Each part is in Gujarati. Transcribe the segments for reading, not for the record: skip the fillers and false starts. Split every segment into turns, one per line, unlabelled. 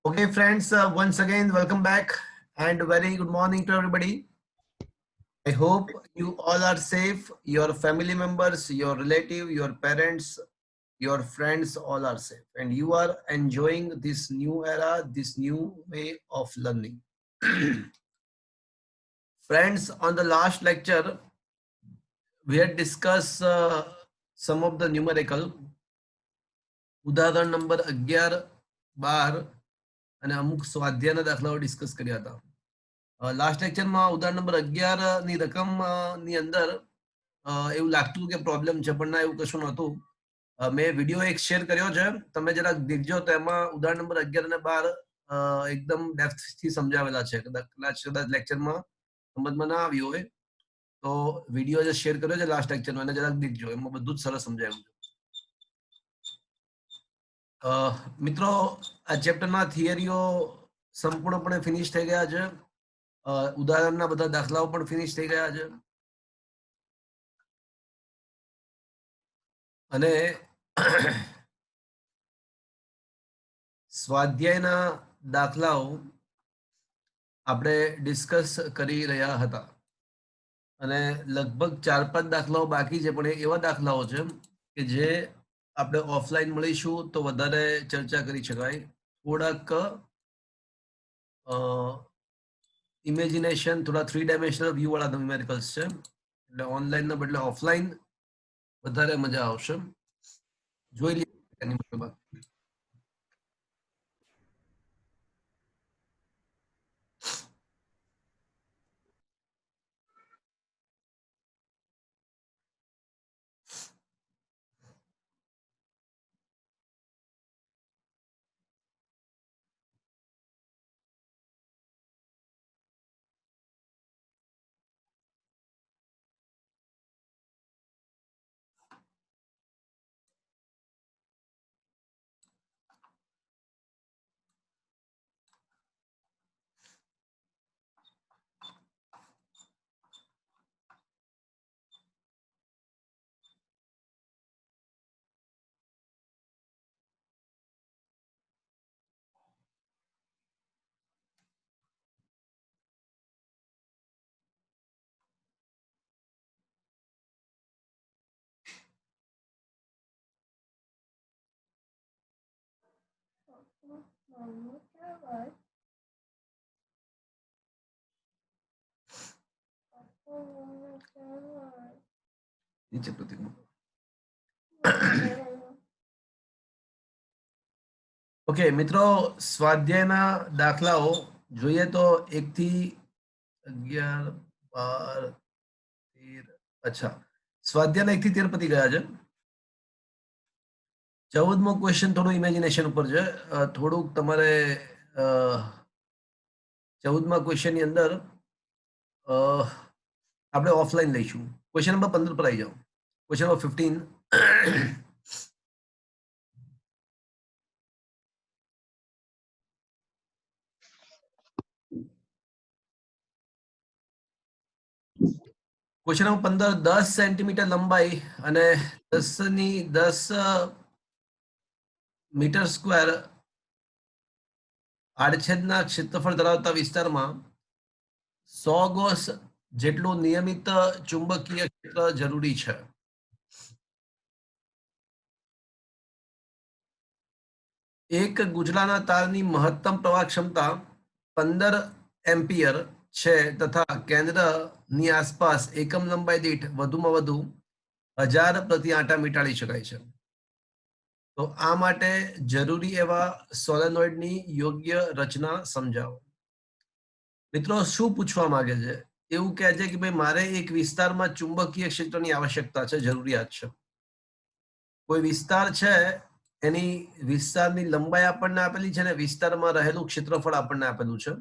Okay, friends, once again, welcome back and very good morning to everybody. I hope you all are safe. Your family members, your relative, your parents, your friends all are safe. And you are enjoying this new era, this new way of learning. Friends, on the last lecture, we had discussed some of the numerical. ઉદાહરણ નંબર 11, 12 અને અમુક સ્વાધ્યાયના દાખલાઓ ડિસ્કસ કર્યા હતા. લાસ્ટ લેક્ચરમાં ઉદાહરણ નંબર 11 ની રકમ ની અંદર એવું લાગતું કે પ્રોબ્લેમ છે, પણ ના, એવું કશું નહોતું. મેં વિડીયો એક શેર કર્યો છે, તમે જરાક દેખજો. તો એમાં ઉદાહરણ નંબર 11 અને 12 એકદમ ડેપ્થ થી સમજાવેલા છે. કદાચ લેક્ચરમાં સમજમાં ના આવ્યું હોય તો વિડીયો જે શેર કર્યો છે લાસ્ટ લેક્ચરનો, એને જરાક દેખજો. એમાં બધું જ સરસ સમજાવ્યું છે. મિત્રો, આ ચેપ્ટરના થિયરીઓ સંપૂર્ણપણે ફિનિશ થઈ ગયા છે. ઉદાહરણના બધા દાખલાઓ પણ ફિનિશ થઈ ગયા છે. અને સ્વાધ્યાયના દાખલાઓ આપણે ડિસ્કસ કરી રહ્યા હતા. અને લગભગ 4-5 દાખલાઓ બાકી છે, પણ એવા દાખલાઓ છે કે જે આપણે ઓફલાઈન મળીશું તો વધારે ચર્ચા કરી શકાય. થોડાક ઇમેજિનેશન, થોડા 3 ડાયમેન્શનલ વ્યૂ વાળા ન્યુમેરિકલ્સ છે, એટલે ઓનલાઈનના બદલે ઓફલાઈન વધારે મજા આવશે. જોઈ લઈએ એની બાબત. નીચે પ્રતિક મૂકો. ઓકે મિત્રો, સ્વાધ્યાયના દાખલાઓ જોઈએ તો 1 થી 11, 12, 13. અચ્છા, સ્વાધ્યાયના 1 થી 13 પતી ગયા છે. 14મો ક્વેશ્ચન થોડું ઇમેજિનેશન ઉપર છે. થોડુંક તમારે 14મા ક્વેશ્ચન ની અંદર આપણે ઓફલાઈન લઈશું. ક્વેશ્ચન નંબર 15 પર આવી જાઓ. Question number 15. Question number 15, 10 centimetre લંબાઈ અને 10 મીટર સ્ક્વેર આડછેદના ક્ષેત્રફળ ધરાવતા વિસ્તારમાં 100 ગોસ જેટલું નિયમિત ચુંબકીય ક્ષેત્ર જરૂરી છે. એક ગુજરાના તારની મહત્તમ પ્રવાહ ક્ષમતા 15 એમ્પિયર છે તથા કેન્દ્રની આસપાસ એકમ લંબાઈ દીઠ વધુમાં વધુ 1000 પ્રતિ આંટા મીટાડી શકાય છે. તો આ માટે જરૂરી એવા સોલેનોઇડની યોગ્ય રચના સમજાવો. મિત્રો, શું પૂછવા માંગે છે? એવું કહે છે કે ભાઈ, મારે એક વિસ્તારમાં ચુંબકીય ક્ષેત્રની આવશ્યકતા છે, જરૂરિયાત છે. કોઈ વિસ્તાર છે, એની વિસ્તારની લંબાઈ આપણને આપેલી છે ને વિસ્તારમાં રહેલું ક્ષેત્રફળ આપણને આપેલું છે.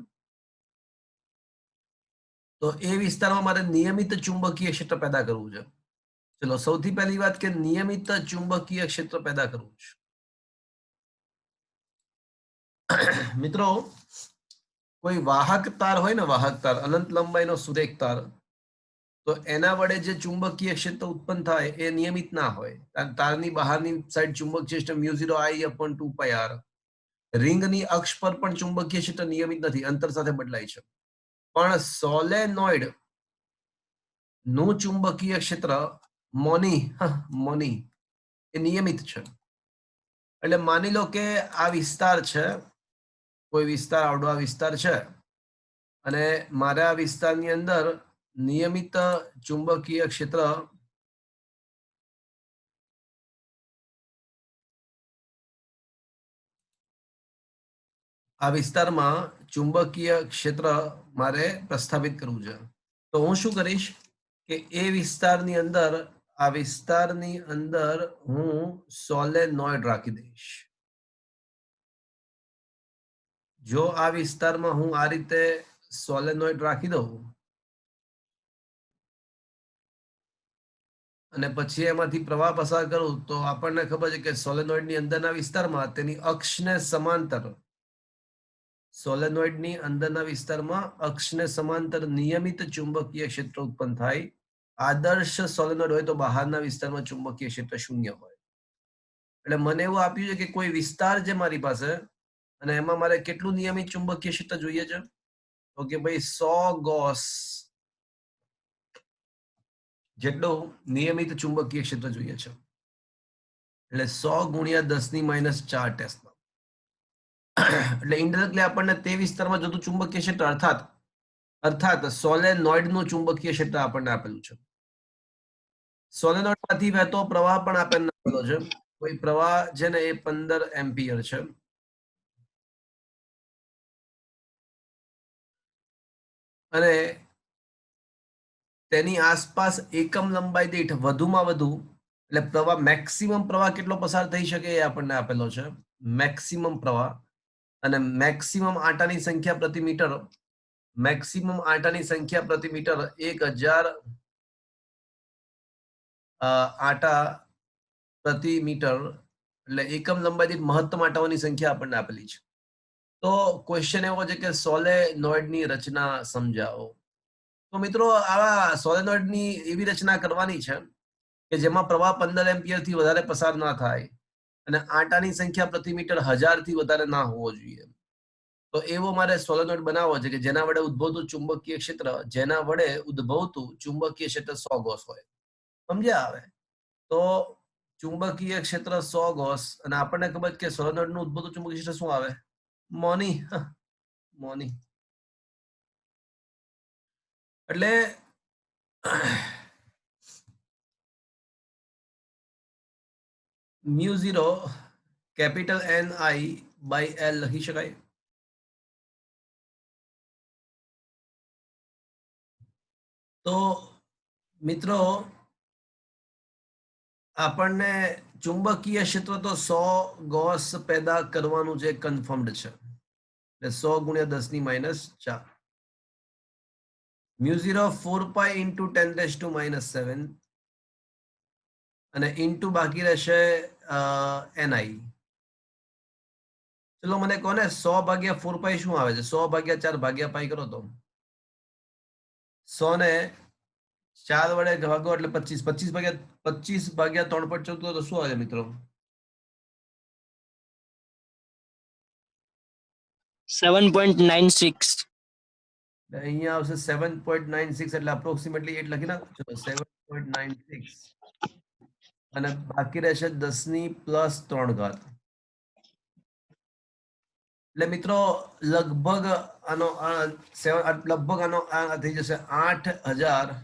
તો એ વિસ્તારમાં મારે નિયમિત ચુંબકીય ક્ષેત્ર પેદા કરવું છે. ચલો, સૌથી પહેલી વાત કે નિયમિત ચુંબકીય ક્ષેત્ર પેદા કરવું છે. મિત્રો, કોઈ વાહક તાર હોય ને, વાહક તાર, અનંત લંબાઈનો સુરેખ તાર, તો એના વડે જે ચુંબકીય ક્ષેત્ર ઉત્પન્ન થાય એ નિયમિત ના હોય. તારની બહારની સાઈડ ચુંબકીય ક્ષેત્ર μ0I/2πr, રિંગની અક્ષ પર પણ ચુંબકીય ક્ષેત્ર નિયમિત નથી, અંતર સાથે બદલાય છે. પણ સોલેનોઇડ નું ચુંબકીય ક્ષેત્ર મોની એ નિયમિત છે. એટલે માની લો કે આ વિસ્તાર છે, કોઈ વિસ્તાર આવડો આ વિસ્તાર છે, અને મારે આ વિસ્તારની અંદર નિયમિત ચુંબકીય ક્ષેત્ર આ વિસ્તારમાં ચુંબકીય ક્ષેત્ર મારે પ્રસ્થાપિત કરવું છે. તો હું શું કરીશ કે એ વિસ્તારની અંદર આ વિસ્તારની અંદર હું સોલેનોઇડ રાખી દઈશ. જો આ વિસ્તારમાં હું આ રીતે સોલેનોઇડ રાખી દઉં અને પછી એમાંથી પ્રવાહ પસાર કરું તો આપણને ખબર છે કે સોલેનોઇડની અંદરના વિસ્તારમાં તેની અક્ષને સમાંતર સોલેનોઇડની અંદરના વિસ્તારમાં અક્ષને સમાંતર નિયમિત ચુંબકીય ક્ષેત્ર ઉત્પન્ન થાય. આદર્શ સોલેનોઇડ હોય તો બહારના વિસ્તારમાં ચુંબકીય ક્ષેત્ર શૂન્ય હોય. એટલે મને એવું આપ્યું છે કે કોઈ વિસ્તાર છે મારી પાસે અને એમાં મારે કેટલું નિયમિત ચુંબકીય ક્ષેત્ર જોઈએ છે? તો કે ભાઈ 100 ગોસ જેટલું નિયમિત ચુંબકીય ક્ષેત્ર જોઈએ છે. એટલે 100 ગુણ્યા 10⁻4 ટેસ્લા. એટલે ઇન્ડિરેક્ટલી આપણને તે વિસ્તારમાં જતું ચુંબકીય ક્ષેત્ર અર્થાત સોલેનોઇડનું ચુંબકીય ક્ષેત્ર આપણને આપેલું છે. સોલેનોઇડમાંથી વહેતો પ્રવાહ પણ આપણને આપેલો છે. કોઈ પ્રવાહ છે ને એ 15 એમ્પિયર છે. અને તેની આસપાસ એકમ લંબાઈ દીઠ વધુમાં વધુ એટલે પ્રવાહ મેક્સિમમ પ્રવાહ કેટલો પસાર થઈ શકે એ આપણને આપેલો છે. મેક્સિમમ પ્રવાહ અને મેક્સિમમ આંટાની સંખ્યા પ્રતિ મીટર 1000 આંટા પ્રતિ મીટર એટલે એકમ લંબાઈ દીઠ મહત્તમ આંટાઓની સંખ્યા આપણને આપેલી છે. તો ક્વેશ્ચન એવો છે કે સોલેનોઇડની રચના સમજાવો. તો મિત્રો આવા સોલેનોઇડની એવી રચના કરવાની છે કે જેમાં પ્રવાહ 15 એમ્પિયર થી વધારે પસાર ના થાય અને આંટાની સંખ્યા પ્રતિ મીટર 1000 થી વધારે ના હોવો જોઈએ. તો એવો મારે સોલેનોઇડ બનાવવો છે કે જેના વડે ઉદ્ભવતું ચુંબકીય ક્ષેત્ર 100 ગોસ હોય. સમજ્યા? આવે તો ચુંબકીય ક્ષેત્ર 100 ગોસ અને આપણને ખબર છે કે સોલેનોઇડનું ઉદ્ભવતું ચુંબકીય ક્ષેત્ર શું આવે? મોની. એટલે μ0 કેપિટલ Ni/L લખી શકાય. તો મિત્રો આપણને ચુંબકીય ક્ષેત્ર તો 100 ગોસ પેદા કરવાનું જે કન્ફર્મ્ડ છે. એટલે 100 ગુણ્યા 10⁻4 μ0 4π × 10⁻7 અને ઇન્ટુ બાકી રહેશે Ni. ચલો મને કહો ને 100 ભાગ્યા 4π શું આવે છે? 100 ભાગ્યા 4 ભાગ્યા પાઈ કરો તો 100 ને 4 વડે ભાગો એટલે 25 ભાગ્યા 3.14 તો શું આવે મિત્રો?
7.96.
અહીંયા આવશે 7.96 એટલે અપ્રોક્સિમેટલી 8 લખી નાખો. ચલો 7.96 અને બાકી રહેશે 10⁻³ એટલે મિત્રો લગભગ આનો આ થઈ જશે 8000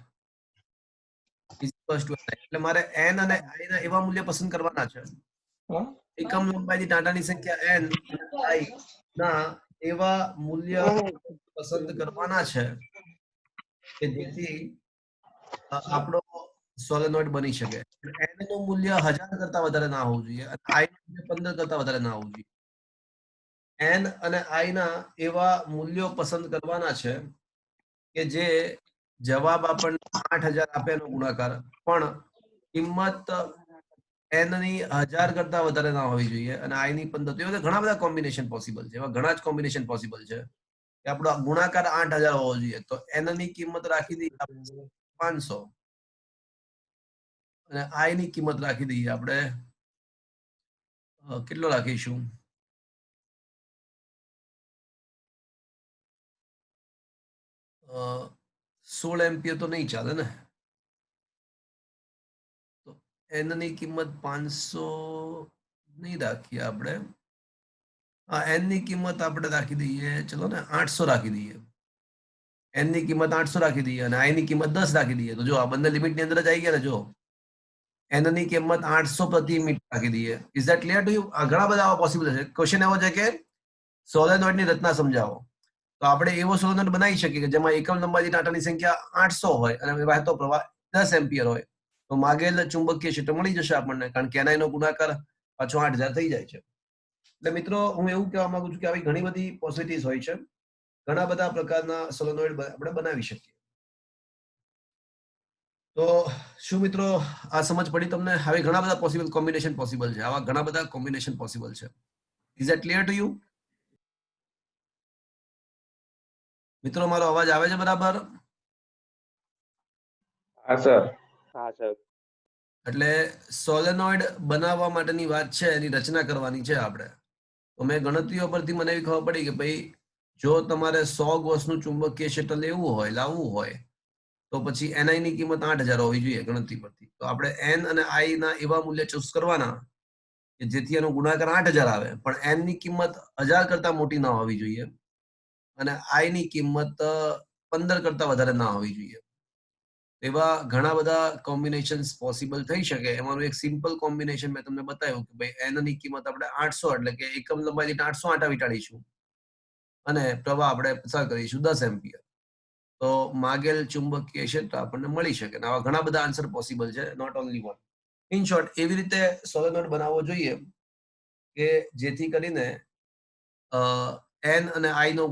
એટલે મારે n અને i ના એવા મૂલ્ય પસંદ કરવાના છે. એકમ લંબાઈની ટાંટાની સંખ્યા n અને i ના એવા મૂલ્ય પસંદ કરવાના છે કે જેથી આપણો સોલેનોઇડ બની શકે. n નું મૂલ્ય 1000 કરતા વધારે ના હોવું જોઈએ અને i નું મૂલ્ય 15 કરતા વધારે ના હોવું જોઈએ. n અને i ના એવા મૂલ્યો પસંદ કરવાના છે કે જે જવાબ આપણને 8000 આપે એનો ગુણાકાર પણ કિંમત n ની 1000 કરતા વધારે ના હોવી જોઈએ અને i ની 15. તો એવા ઘણા બધા કોમ્બિનેશન પોસિબલ છે. એવા ઘણા જ કોમ્બિનેશન પોસિબલ છે કે આપણો ગુણાકાર 8000 હોવો જોઈએ. તો n ની કિંમત રાખી દઈએ 500 અને i ની કિંમત રાખી દઈએ આપણે કેટલો રાખીશું? 16 એમ્પિયર તો નહીં ચાલે ને, તો એન ની કિંમત 500 નહીં રાખીએ આપણે. હા, એન ની કિંમત આપણે રાખી દઈએ, ચલો ને 800 રાખી દઈએ. એન ની કિંમત 800 રાખી દઈએ અને આઈ ની કિંમત 10 રાખી દઈએ. તો જો આ બંને લિમિટની અંદર જ આવી ગયા ને. જો એન ની કિંમત 800 પ્રતિ મીટર રાખી દઈએ. Is that clear to you? ઘણા બધા આવા પોસિબલ છે. ક્વેશ્ચન એવો છે કે સોલેનોઇડની રચના સમજાવો. તો આપણે એવો સોલેનોઇડ બનાવી શકીએ કે જેમાં એકમ લંબાઈ દીઠ આંટાની સંખ્યા 800 હોય અને વહેતો પ્રવાહ 10 એમ્પિયર હોય. તો માગેલ ચુંબકીય ક્ષેત્ર મળી જશે આપણને, કારણ કે એનઆઈ નો ગુણાકાર પાછો 8000 થઈ જાય છે. એટલે મિત્રો, હું એવું કહેવા માંગુ છું કે આવી ઘણી બધી પોસિબિલિટીઝ હોય છે. ઘણા બધા પ્રકારના સોલેનોઇડ આપણે બનાવી શકીએ. તો શું મિત્રો આ સમજ પડી તમને? હવે ઘણા બધા પોસિબલ કોમ્બિનેશન પોસિબલ છે. આવા ઘણા બધા કોમ્બિનેશન પોસિબલ છે. Is that clear to you? મિત્રો, મારો અવાજ આવે છે બરાબર?
હા સર.
હા સર.
એટલે સોલેનોઇડ બનાવવા માટેની વાત છે, એની રચના કરવાની છે આપણે. તો મેં ગણતરીઓ પરથી મને એવી ખબર પડી કે ભાઈ, જો તમારે 100 ગોસનું ચુંબકીય ક્ષેત્ર લાવવું હોય તો પછી એનઆઈ ની કિંમત 8000 હોવી જોઈએ ગણતરી પરથી. તો આપણે એન અને આઈ ના એવા મૂલ્ય ચૂઝ કરવાના કે જેથી એનો ગુણાકાર 8000 આવે, પણ એન ની કિંમત 1000 કરતા મોટી ના હોવી જોઈએ અને આઈ ની કિંમત 15 કરતા વધારે ના હોવી જોઈએ. એવા ઘણા બધા કોમ્બિનેશન્સ પોસિબલ થઈ શકે. એમાંનું એક સિમ્પલ કોમ્બિનેશન મેં તમને બતાવ્યું કે ભાઈ એન ની કિંમત આપણે 800 એટલે કે એકમ લંબાઈ દીઠ 800 આંટા વીંટાળીશું અને પ્રવાહ આપણે પસાર કરીશું 10 એમ્પિયર. તો માગેલ ચુંબકીય ક્ષેત્ર આપણને મળી શકે. આવા ઘણા બધા આન્સર પોસિબલ છે, not only one. In short, એવી રીતે સોલેનોઇડ બનાવવો જોઈએ કે જેથી કરીને એન અને આઈ નો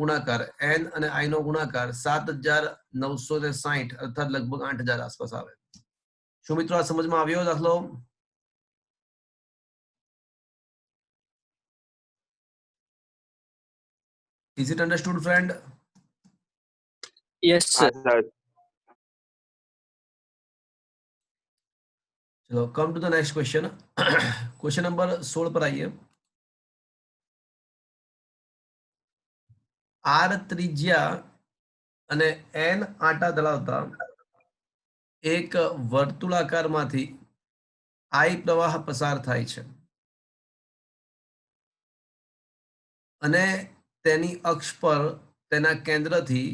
ગુણાકાર 7960 અર્થાત લગભગ 8000 આસપાસ આવે. શું મિત્રો આ સમજમાં આવ્યો દાખલો? Is it understood, friend?
Yes,
હા
sir.
સર.
चलो, come to the next question. Question number 16 पर आइए. આર ત્રિજ્યા અને એન આંટા ધરાવતા એક વર્તુળાકારમાંથી આઈ પ્રવાહ પસાર થાય છે અને તેની અક્ષ પર તેના કેન્દ્રથી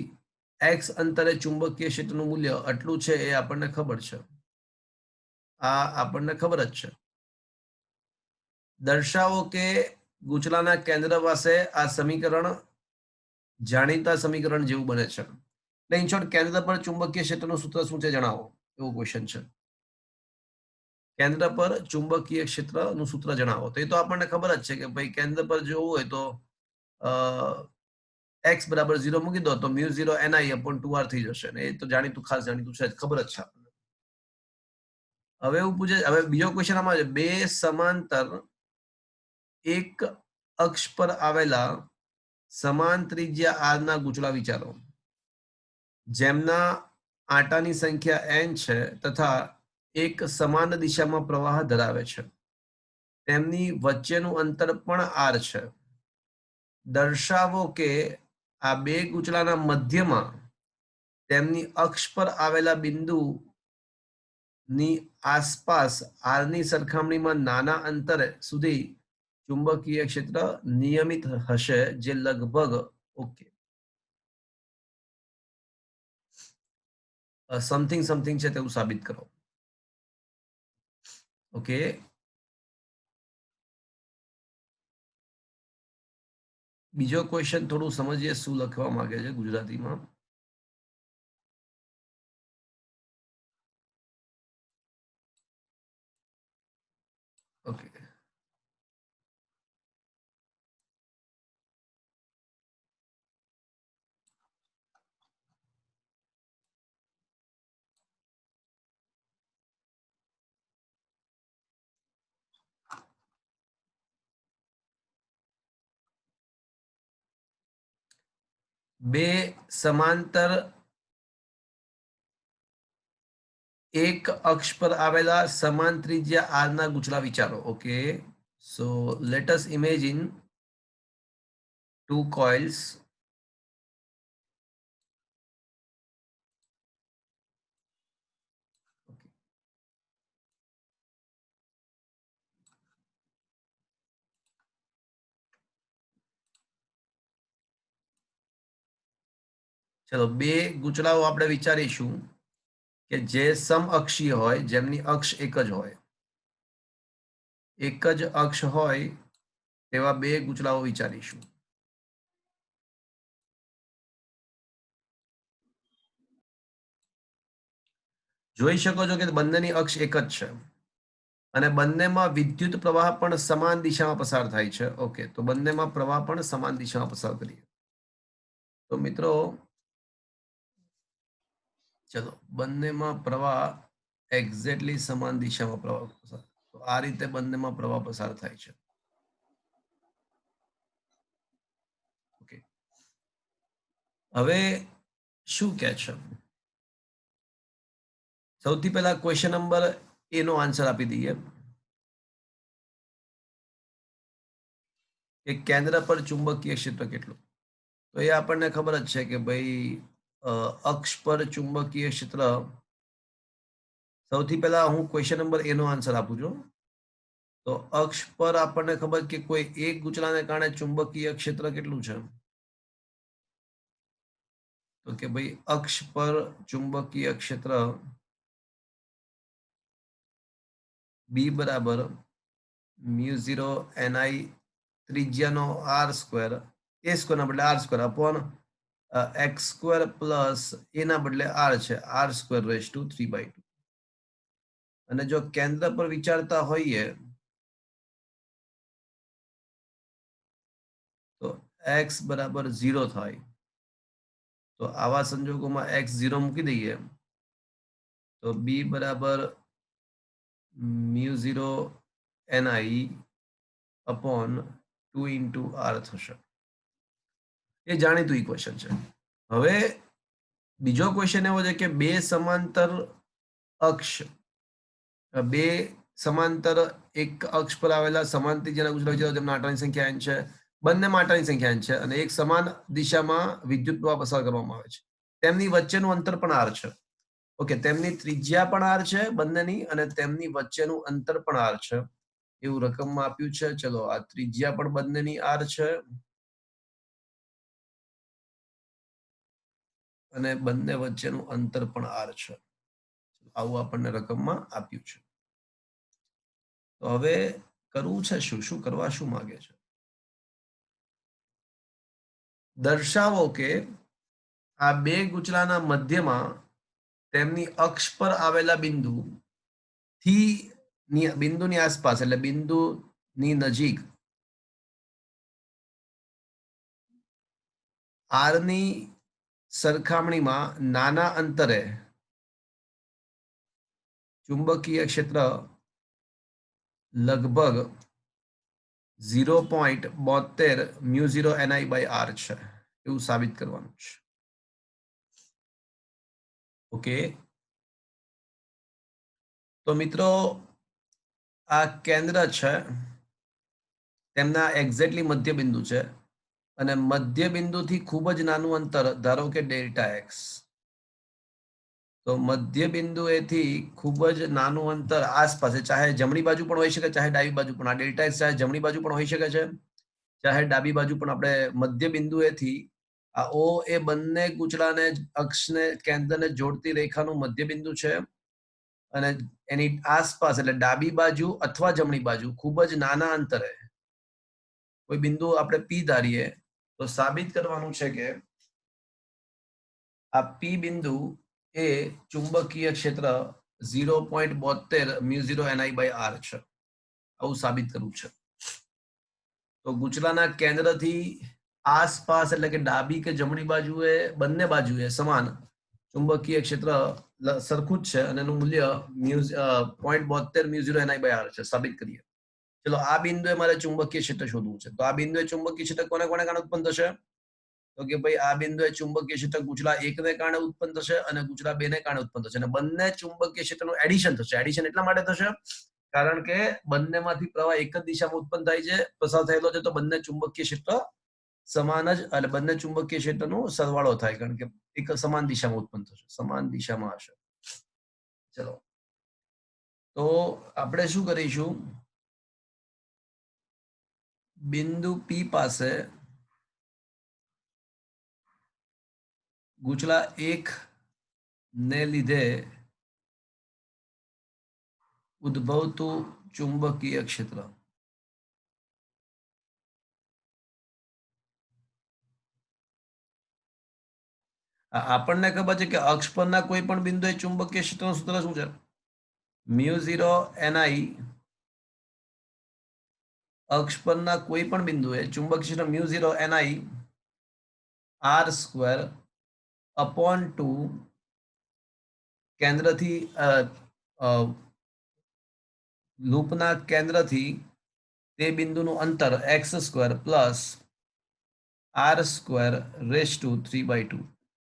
એક્સ અંતરે ચુંબકીય ક્ષેત્રનું મૂલ્ય આટલું છે, એ આપણને ખબર છે. આ આપણને ખબર જ છે. દર્શાવો કે ગુચલાના કેન્દ્ર પાસે આ સમીકરણ જાણીતા સમીકરણ જેવું બને છે. એટલે ઇન શોર્ટ, કેન્દ્ર પર ચુંબકીય ક્ષેત્રનું સૂત્ર શું છે જણાવો, એવો ક્વેશ્ચન છે. કેન્દ્ર પર ચુંબકીય ક્ષેત્રનું સૂત્ર જણાવો. તો એ તો આપણને ખબર જ છે કે ભાઈ કેન્દ્ર પર જોવું હોય તો x બરાબર 0 મૂકી દો તો μ0 ni/2r થઈ જશે. ને એ તો જાણીતું, ખાસ જાણીતું છે, ખબર જ છે આપણને. હવે એવું પૂછે, હવે બીજો ક્વેશ્ચન આમાં છે, બે સમાંતર એક અક્ષ પર આવેલા સમાન ત્રિજ્યા r ના ગૂંચળા વિચારો, જેમના આંટાની સંખ્યા n છે તથા એક સમાન દિશામાં પ્રવાહ ધરાવે છે. તેમની વચ્ચેનું અંતર પણ r છે. દર્શાવો કે આ બે ગૂંચળાના મધ્યમાં તેમની અક્ષ પર આવેલા બિંદુની આસપાસ r ની સરખામણીમાં નાના અંતરે સુધી ચુંબકીય ક્ષેત્ર નિયમિત હશે, જે લગભગ ઓકે સમથિંગ સમથિંગ છે તેવું સાબિત કરો. ઓકે, બીજો ક્વેશ્ચન થોડું સમજીએ શું લખવા માંગે છે ગુજરાતીમાં. ઓકે, બે સમાંતર એક અક્ષ પર આવેલા સમાન ત્રિજ્યા r ના ગૂંચળા વિચારો. Okay, so let us imagine two coils ચલો બે ગુચલાઓ આપણે વિચારીશું કે જે સમઅક્ષીય હોય, જેમની અક્ષ એક જ હોય, એક જ અક્ષ હોય તેવા બે ગુચલાઓ વિચારીશું. જોઈ શકો છો કે બંનેની અક્ષ એક જ છે અને બંનેમાં વિદ્યુત પ્રવાહ પણ સમાન દિશામાં પસાર થાય છે. ઓકે, તો બંનેમાં પ્રવાહ પણ સમાન દિશામાં પસાર કરીએ. તો મિત્રો ચલો બંનેમાં પ્રવાહ એક્ઝેક્ટલી સમાન દિશામાં પ્રવાહ પસાર, તો આ રીતે બંનેમાં પ્રવાહ પસાર થાય છે. ઓકે, હવે શું કહે છે? સૌથી પહેલા ક્વેશ્ચન નંબર એ નો આન્સર આપી દઈએ કે કેન્દ્ર પર ચુંબકીય ક્ષેત્ર કેટલું. તો એ આપણને ખબર જ છે કે ભાઈ અક્ષ પર ચુંબકીય ક્ષેત્ર. સૌથી પહેલા હું ક્વેશ્ચન નંબર એ નો આન્સર આપું છું. તો અક્ષ પર આપણને ખબર કે કોઈ એક ગુચલાને કારણે ચુંબકીય ક્ષેત્ર કેટલું છે. તો કે ભાઈ અક્ષ પર ચુંબકીય ક્ષેત્ર બી બરાબર μ0 ni ત્રિજ્યાનો આર સ્ક્વેર, એ સ્ક્વેર ના બદલે r square upon x square plus એના બદલે આર છે, આર સ્ક્વેર રેસ ટુ 3/2. અને જો કેન્દ્ર પર વિચારતા હોઈએ તો એક્સ બરાબર 0 થાય. તો આવા સંજોગોમાં એક્સ 0 મૂકી દઈએ તો બી બરાબર μ0 ni અપોન 2 ઇન્ટુ આર થશે. એ જાણીતું ઇક્વેશન છે. હવે બીજો ક્વેશ્ચન એવો છે કે બે સમાંતર અક્ષ, બે સમાંતર એક અક્ષ પર આવેલા સમાન ત્રિજ્યાના ગુચલા વિચારો તેમના આંટાની સંખ્યા n છે, બંને આંટાની સંખ્યા n છે અને એક સમાન દિશામાં વિદ્યુત પ્રવાહ પસાર કરવામાં આવે છે. તેમની વચ્ચેનું અંતર પણ r છે. ઓકે, તેમની ત્રિજ્યા પણ r છે બંનેની અને તેમની વચ્ચેનું અંતર પણ r છે એવું રકમમાં આપ્યું છે. ચલો આ ત્રિજ્યા પણ બંનેની r છે અને બંને વચ્ચેનું અંતર પણ r છે. આવું આપણને રકમમાં આપ્યું છે. તો હવે કરવું છે શું કરવા શું માંગે છે? દર્શાવો કે આ બે ગુચલાના મધ્યમાં તેમની અક્ષ પર આવેલા બિંદુની આસપાસ એટલે બિંદુની નજીક આર ની સરખામણીમાં નાના અંતરે ચુંબકીય ક્ષેત્ર લગભગ 0.72 μ0 ni/r છે એવું સાબિત કરવાનું છે. ઓકે, તો મિત્રો આ કેન્દ્ર છે, તેમના એક્ઝેક્ટલી મધ્ય બિંદુ છે અને મધ્ય બિંદુથી ખૂબ જ નાનું અંતર ધારો કે ડેલ્ટા એક્સ. તો મધ્ય બિંદુ એથી ખૂબ જ નાનું અંતર આસપાસ, ચાહે જમણી બાજુ પણ હોઈ શકે ચાહે ડાબી બાજુ પણ. આ ડેલ્ટા એક્સ ચાહે જમણી બાજુ પણ હોઈ શકે છે ચાહે ડાબી બાજુ પણ. આપણે મધ્ય બિંદુ એથી આ ઓ એ બંને ગુચલાને અક્ષને કેન્દ્રને જોડતી રેખાનું મધ્ય બિંદુ છે અને એની આસપાસ એટલે ડાબી બાજુ અથવા જમણી બાજુ ખૂબ જ નાના અંતરે કોઈ બિંદુ આપણે પી ધારીએ તો સાબિત કરવાનું છે કે આ પી બિંદુ એ ચુંબકીય ક્ષેત્ર 0.72 μ0 ni/r છે. આવું સાબિત કરવું છે. તો ગુચલાના કેન્દ્રથી આસપાસ એટલે કે ડાબી કે જમણી બાજુએ બંને બાજુએ સમાન ચુંબકીય ક્ષેત્ર સરખું જ છે અને એનું મૂલ્ય 0.72 μ0 ni/r છે. સાબિત કરીએ. ચલો આ બિંદુએ મારે ચુંબકીય ક્ષેત્ર શોધવું છે. તો આ બિંદુએ ચુંબકીય ક્ષેત્ર કોને કોને કારણે ઉત્પન્ન થશે? તો કે ભાઈ આ બિંદુએ ચુંબકીય ક્ષેત્ર ગુચલા 1 ને કારણે ઉત્પન્ન થશે અને ગુચલા 2 ને કારણે ઉત્પન્ન થશે અને બંને ચુંબકીય ક્ષેત્રનું એડિશન થશે. એડિશન એટલા માટે થશે કારણ કે બંનેમાંથી પ્રવાહ એક જ દિશામાં ઉત્પન્ન થાય છે, પસાર થયેલો છે, તો બંને ચુંબકીય ક્ષેત્ર સમાન જ એટલે બંને ચુંબકીય ક્ષેત્રનો સરવાળો થાય કારણ કે એક સમાન દિશામાં ઉત્પન્ન થશે, સમાન દિશામાં હશે. ચલો તો આપણે શું કરીશું, બિંદુ પી પાસે गुचला 1 ने લીધે ઉદ્ભવતું ચુંબકીય ક્ષેત્ર. આપણને ખબર છે કે અક્ષ પરના કોઈ પણ બિંદુએ ચુંબકીય ક્ષેત્રનું સૂત્ર શું છે? μ0 ni અક્ષ પરના કોઈ પણ બિંદુએ ચુંબકીય ક્ષેત્ર μ0 ni r² અપોન 2 કેન્દ્રથી લૂપના કેન્દ્રથી તે બિંદુનું અંતર x² plus r² raise to 3/2.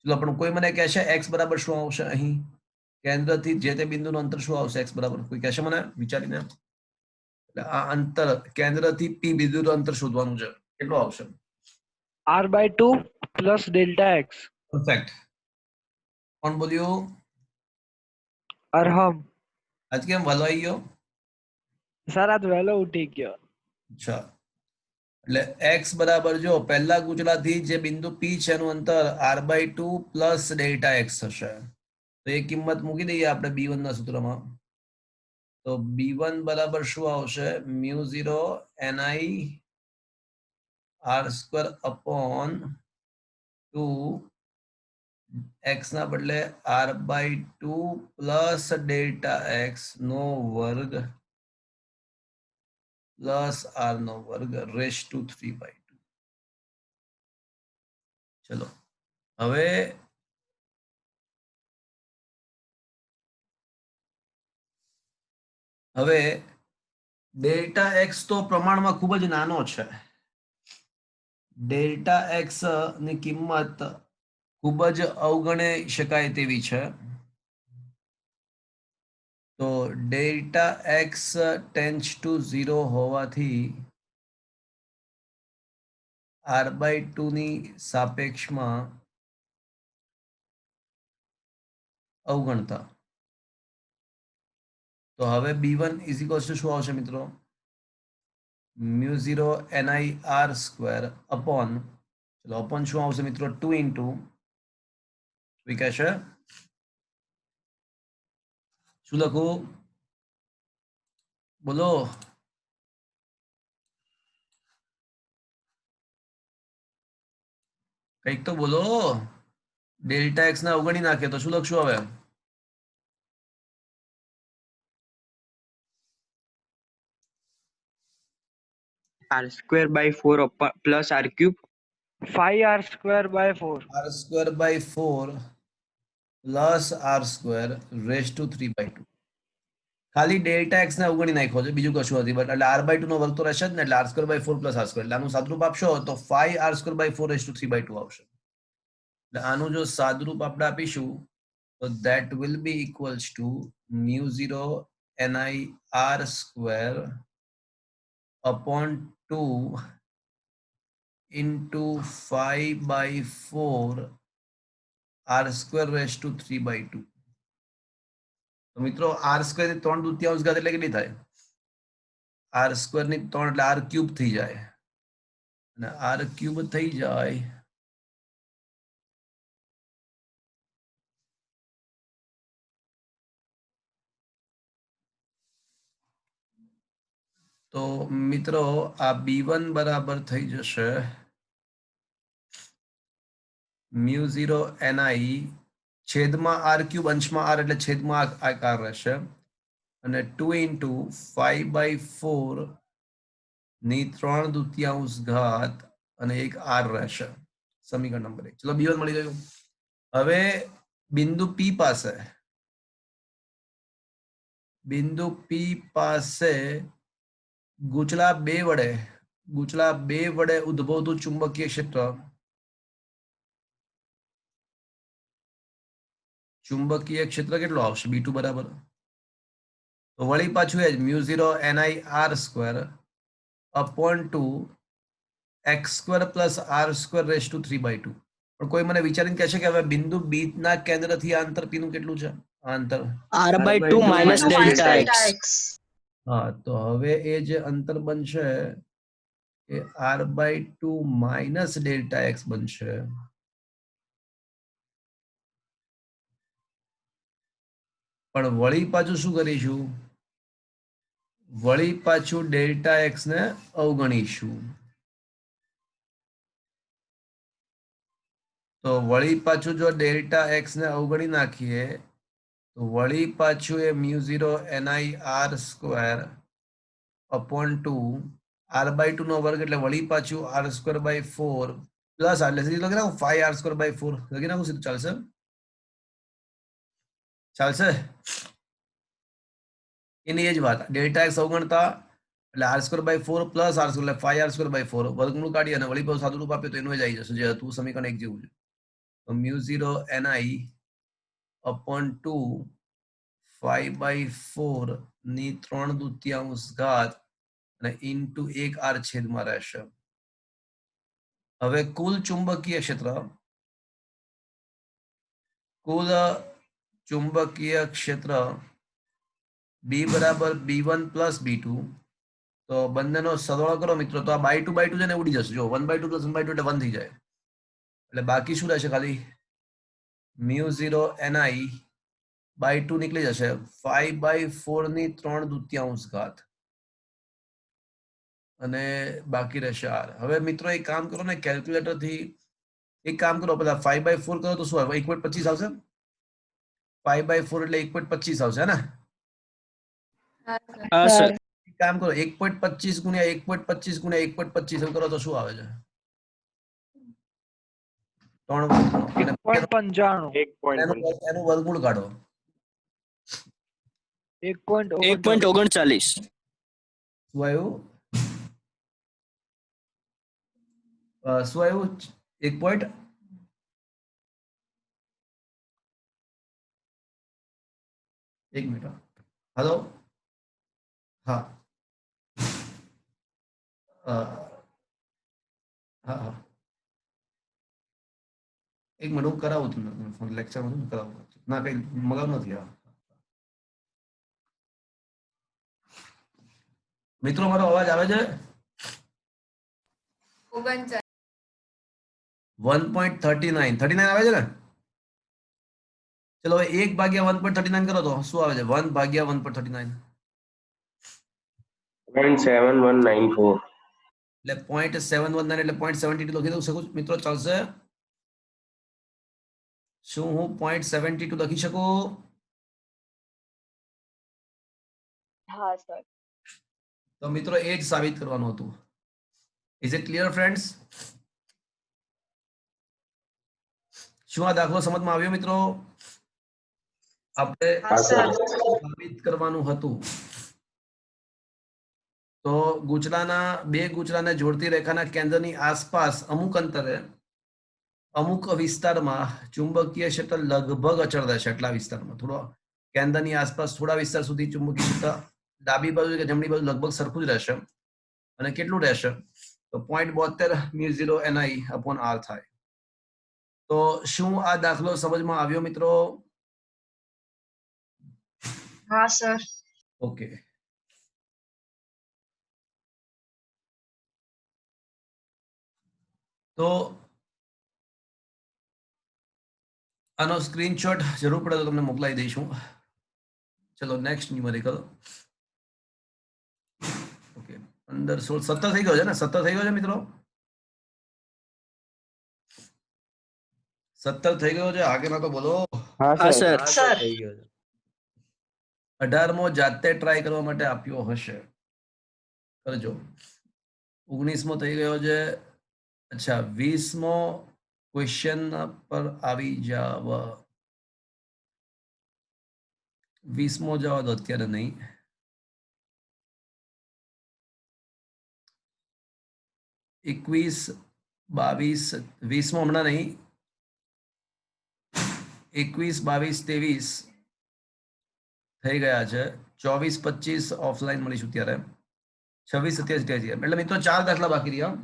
ચલો પણ કોઈ મને કહેશે x બરાબર શું આવશે? અહીં કેન્દ્રથી જે તે બિંદુનું અંતર શું આવશે? x બરાબર કોઈ કહેશે મને વિચારીને? એટલે આ અંતર કેન્દ્રથી p બિંદુનું અંતર શોધવાનું છે. કેટલું આવશે?
r/2 plus delta x.
Perfect. કોણ બોલ્યું?
અરહમ.
આજ કેમ વહેલો આવી ગયો?
સર આજ વહેલો ઉઠી ગયો.
અચ્છા, એટલે x બરાબર જો પહેલા ગુચલાથી જે બિંદુ p છે એનું અંતર r/2 પ્લસ ડેલ્ટા x થશે. તો એ કિંમત મૂકી દઈએ આપણે b1 ના સૂત્રમાં. તો b1 બરાબર શું આવશે? μ0 ni r² અપોન 2 x ના બદલે r/2 પ્લસ ડેલ્ટા x નો વર્ગ પ્લસ r નો વર્ગ રેસ ટુ 3/2. ચલો હવે ડેલ્ટા x તો પ્રમાણમાં ખૂબ જ નાનો છે. ડેલ્ટા x ની કિંમત ખૂબ જ અવગણી શકાય તેવી છે. તો ડેલ્ટા x ટેન્ડ્સ ટુ 0 હોવાથી r/2 ની સાપેક્ષમાં અવગણતા. તો હવે b1 ઇઝ ઇક્વલ્સ ટુ શું આવશે મિત્રો? μ0 ni r² અપોન, ચલો અપોન શું આવશે મિત્રો? 2 ઇન્ટુ કહેશે શું લખું? બોલો. કંઈક તો બોલો. ડેલ્ટા x ને અવગણી નાખે તો શું લખશું હવે?
r²/4 plus r³
5r²/4
r²/4 plus r² raise to 3/2. ખાલી ડેલ્ટા x ને અવગણી નાખ્યો છે, બીજું કશું નથી. બટ એટલે r/2 નો વર્ગ તો રહેશે જ ને, એટલે r²/4 પ્લસ r². એટલે આનું સાદુરૂપ આપશો તો 5r²/4 રેસ ટુ 3/2 આવશે. એટલે આનું જો સાદુરૂપ આપણે આપીશું તો that will be equals to μ0 ni r² upon 2 into 5/4 r² raised to 3/2. તો મિત્રો r² ની 3/2 ઘાત એટલે કેટલી થાય? r² ની 3 એટલે r³ થઈ જાય, અને r³ થઈ જાય તો મિત્રો આ b1 બરાબર થઈ જશે μ0 ni છેદમાં r³ અંશમાં r એટલે છેદમાં આકાર રહેશે, અને 2 ઇન્ટુ 5/4 ની 3/2 ઘાત અને એક r રહેશે. સમીકરણ નંબર 1. ચલો b1 મળી ગયું. હવે બિંદુ p પાસે ગુચલા 2 વડે ઉદ્ભવતું ચુંબકીય ક્ષેત્ર કેટલો આવશે? b2 બરાબર. તો વળી પાછું એ જ μ0 ni r² upon 2 x² plus r² raise to 3/2. પણ કોઈ મને વિચારીને કહેશે કે હવે બિંદુ b ના કેન્દ્રથી આ અંતર p નું કેટલું છે? આ અંતર
r/2 માઇનસ ડેલ્ટા x.
હા, તો હવે એ જે અંતર બનશે એ r/2 માઇનસ ડેલ્ટા x બનશે. પણ વળી પાછું શું કરીશું? વળી પાછું ડેલ્ટા એક્સ ને અવગણીશું. તો વળી પાછું જો ડેલ્ટા એક્સ ને અવગણી નાખીએ તો વળી પાછું એ mu 0 ni r square upon 2 r/2 નો વર્ગ એટલે વળી પાછું r²/4 પ્લસ એટલે સીધું લખી નાખું 5r²/4 લખી નાખું સીધું ચાલશે? ચાલશે? એની એ જ વાત ડેલ્ટા એક્સ અવગણતા એટલે r²/4 પ્લસ r² એટલે 5r²/4 વર્ગમૂળ કાઢી અને વળી પાછું સાદું રૂપ આપીએ તો એનું જ આવી જશે જે હતું સમીકરણ 1 જેવું છે. તો મ્યુ 0 ni અપોન 2 5/4 ની 3/2 અને ઇન્ટુ 1r છેદમાં રહેશે. હવે કુલ ચુંબકીય ક્ષેત્ર B બરાબર B1 પ્લસ B2 તો બંનેનો સરવાળો કરો મિત્રો તો આ બાય ટુ છે ને ઉડી જશે. જો 1/2 પ્લસ 1/2 એટલે 1 થઈ જાય એટલે બાકી શું રહેશે? ખાલી મ્યુ 0 ni બાય 2 નીકળી જશે 5/4 ની 3/2 અને બાકી રહેશે r. હવે મિત્રો એક કામ કરો ને કેલ્ક્યુલેટર થી એક કામ કરો પેલા 5/4 કરો તો શું આવે? 1.25 આવશે. 5/4 એટલે 1.25 આવશે ને?
હા સર.
એક કામ કરો 1.25 ગુણ્યા 1.25 ગુણ્યા 1.25 એવું કરો તો શું આવે છે?
1.95
એનું વર્ગમૂળ કાઢો.
1.39
શું આવ્યું? શું આવ્યું? 1. એક મિનિટ. હલો. હા હા એક મિનિટ હું કરાવું તમને લેક્ચરમાં કરાવું. ના કઈ મગાવ નથી. મિત્રો મારો અવાજ આવે છે? 1.39 આવે છે ને? ચલો હવે 1/1.39 કરો તો શું આવે છે? 1/1.39
0.7194
એટલે 0.719 એટલે 0.72 લખી દઉં શકું મિત્રો? ચાલશે? શું હું 0.72 લખી શકું?
હા સર.
તો મિત્રો એ જ સાબિત કરવાનું હતું. Is it clear friends? શું આ દાખલો સમજમાં આવ્યો મિત્રો? આપણે સાબિત કરવાનું હતું. તો બે ગૂંચળાને જોડતી રેખાના કેન્દ્રની આસપાસ અમુક અંતરે અમુક વિસ્તારમાં ચુંબકીય ક્ષેત્ર લગભગ અચળ રહેશે. એટલા વિસ્તારમાં થોડો કેન્દ્રની આસપાસ થોડા વિસ્તાર સુધી ચુંબકીય ક્ષેત્ર ડાબી બાજુ કે જમણી બાજુ લગભગ સરખું જ રહેશે. અને કેટલું રહેશે? તો 0.72 મ્યુ 0 ni અપોન r થાય. તો શું આ દાખલો સમજમાં આવ્યો મિત્રો?
હા સર.
ઓકે. તો આનો સ્ક્રીનશોટ જરૂર પડે તો તમને મોકલાવી દઈશું. ચલો નેક્સ્ટ ન્યુમેરિકલ. ઓકે 15 16 17 થઈ ગયો છે ને? 17 થઈ ગયો છે મિત્રો? 17 થઈ ગયો છે? આગે ના તો બોલો.
હા સર.
18મો જાતે ટ્રાય કરવા માટે આપ્યો હશે. કરજો. 19મો થઈ ગયો છે. અચ્છા 20મો ક્વેશ્ચન પર આવી જાવ. 20મો જવા દો અત્યારે નહીં. 21 22 20મો હમણાં નહીં. 21 22 23 થઈ ગયા છે. 24 25 ઓફલાઈન મળીશું ત્યારે. 26 27 28 એટલે મિત્રો 4 દાખલા બાકી રહ્યા.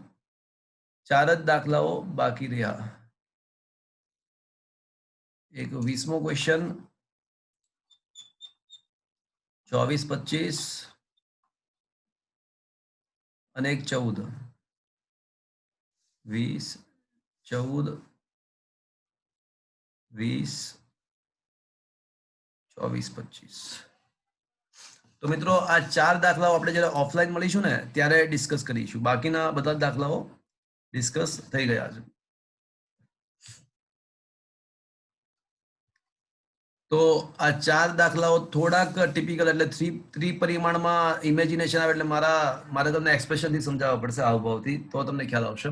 4 જ દાખલાઓ બાકી રહ્યા. એક 20મો ક્વેશ્ચન, 24 25 અને એક 14. 20 14 20 24, 25. તો મિત્રો આ 4 દાખલાઓ આપણે જ્યારે ઓફલાઈન મળીશું ને ત્યારે ડિસ્કસ કરીશું. બાકીના બધા દાખલાઓ ડિસ્કસ થઈ ગયા છે. તો આ 4 દાખલાઓ થોડાક ટિપિકલ એટલે ત્રિપરિમાણમાં ઇમેજિનેશન આવે એટલે મારે તમને એક્સપ્રેશનથી સમજાવવા પડશે, હાવભાવથી, તો તમને ખ્યાલ આવશે.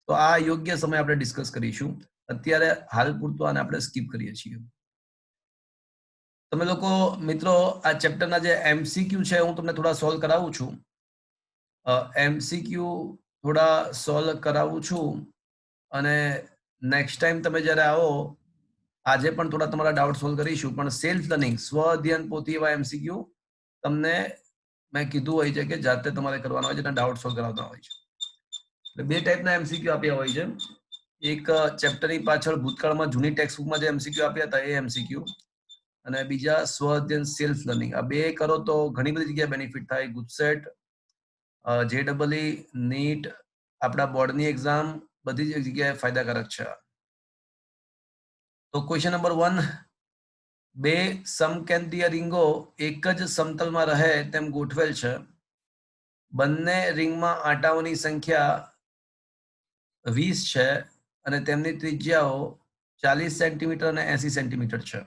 તો આ યોગ્ય સમય આપણે ડિસ્કસ કરીશું. અત્યારે હાલ પૂરતું આને આપણે સ્કીપ કરીએ છીએ. તમે લોકો મિત્રો આ ચેપ્ટરના જે એમસીક્યુ છે હું તમને થોડા સોલ્વ કરાવું છું. એમસીક્યુ થોડા સોલ્વ કરાવું છું અને નેક્સ્ટ ટાઈમ તમે જ્યારે આવો, આજે પણ થોડા તમારા ડાઉટ સોલ્વ કરીશું, પણ સેલ્ફ લર્નિંગ સ્વ અધ્યયન પોથી એવા એમસીક્યુ તમને મેં કીધું હોય છે કે જાતે તમારે કરવાના હોય છે અને ડાઉટ સોલ્વ કરાવતા હોય છે. એટલે 2 ટાઈપના એમસીક્યુ આપ્યા હોય છે. એક ચેપ્ટરની પાછળ ભૂતકાળમાં જૂની ટેક્સ્ટ બુકમાં જે એમસીક્યુ આપ્યા હતા એ એમસીક્યુ, અને બીજા સ્વ અધ્યયન સેલ્ફ લર્નિંગ. આ 2 કરો તો ઘણી બધી જગ્યાએ બેનિફિટ થાય. ગુજસેટ, જેડબલઈ, નીટ, આપણા બોર્ડની એક્ઝામ, બધી જ જગ્યાએ ફાયદાકારક છે. તો ક્વેશ્ચન નંબર 1, 2 સમકેન્દ્રીય રીંગો એક જ સમતલમાં રહે તેમ ગોઠવેલ છે. બંને રીંગમાં આંટાઓની સંખ્યા 20 છે અને તેમની ત્રિજ્યાઓ 40 સેન્ટીમીટર અને 80 સેન્ટીમીટર છે.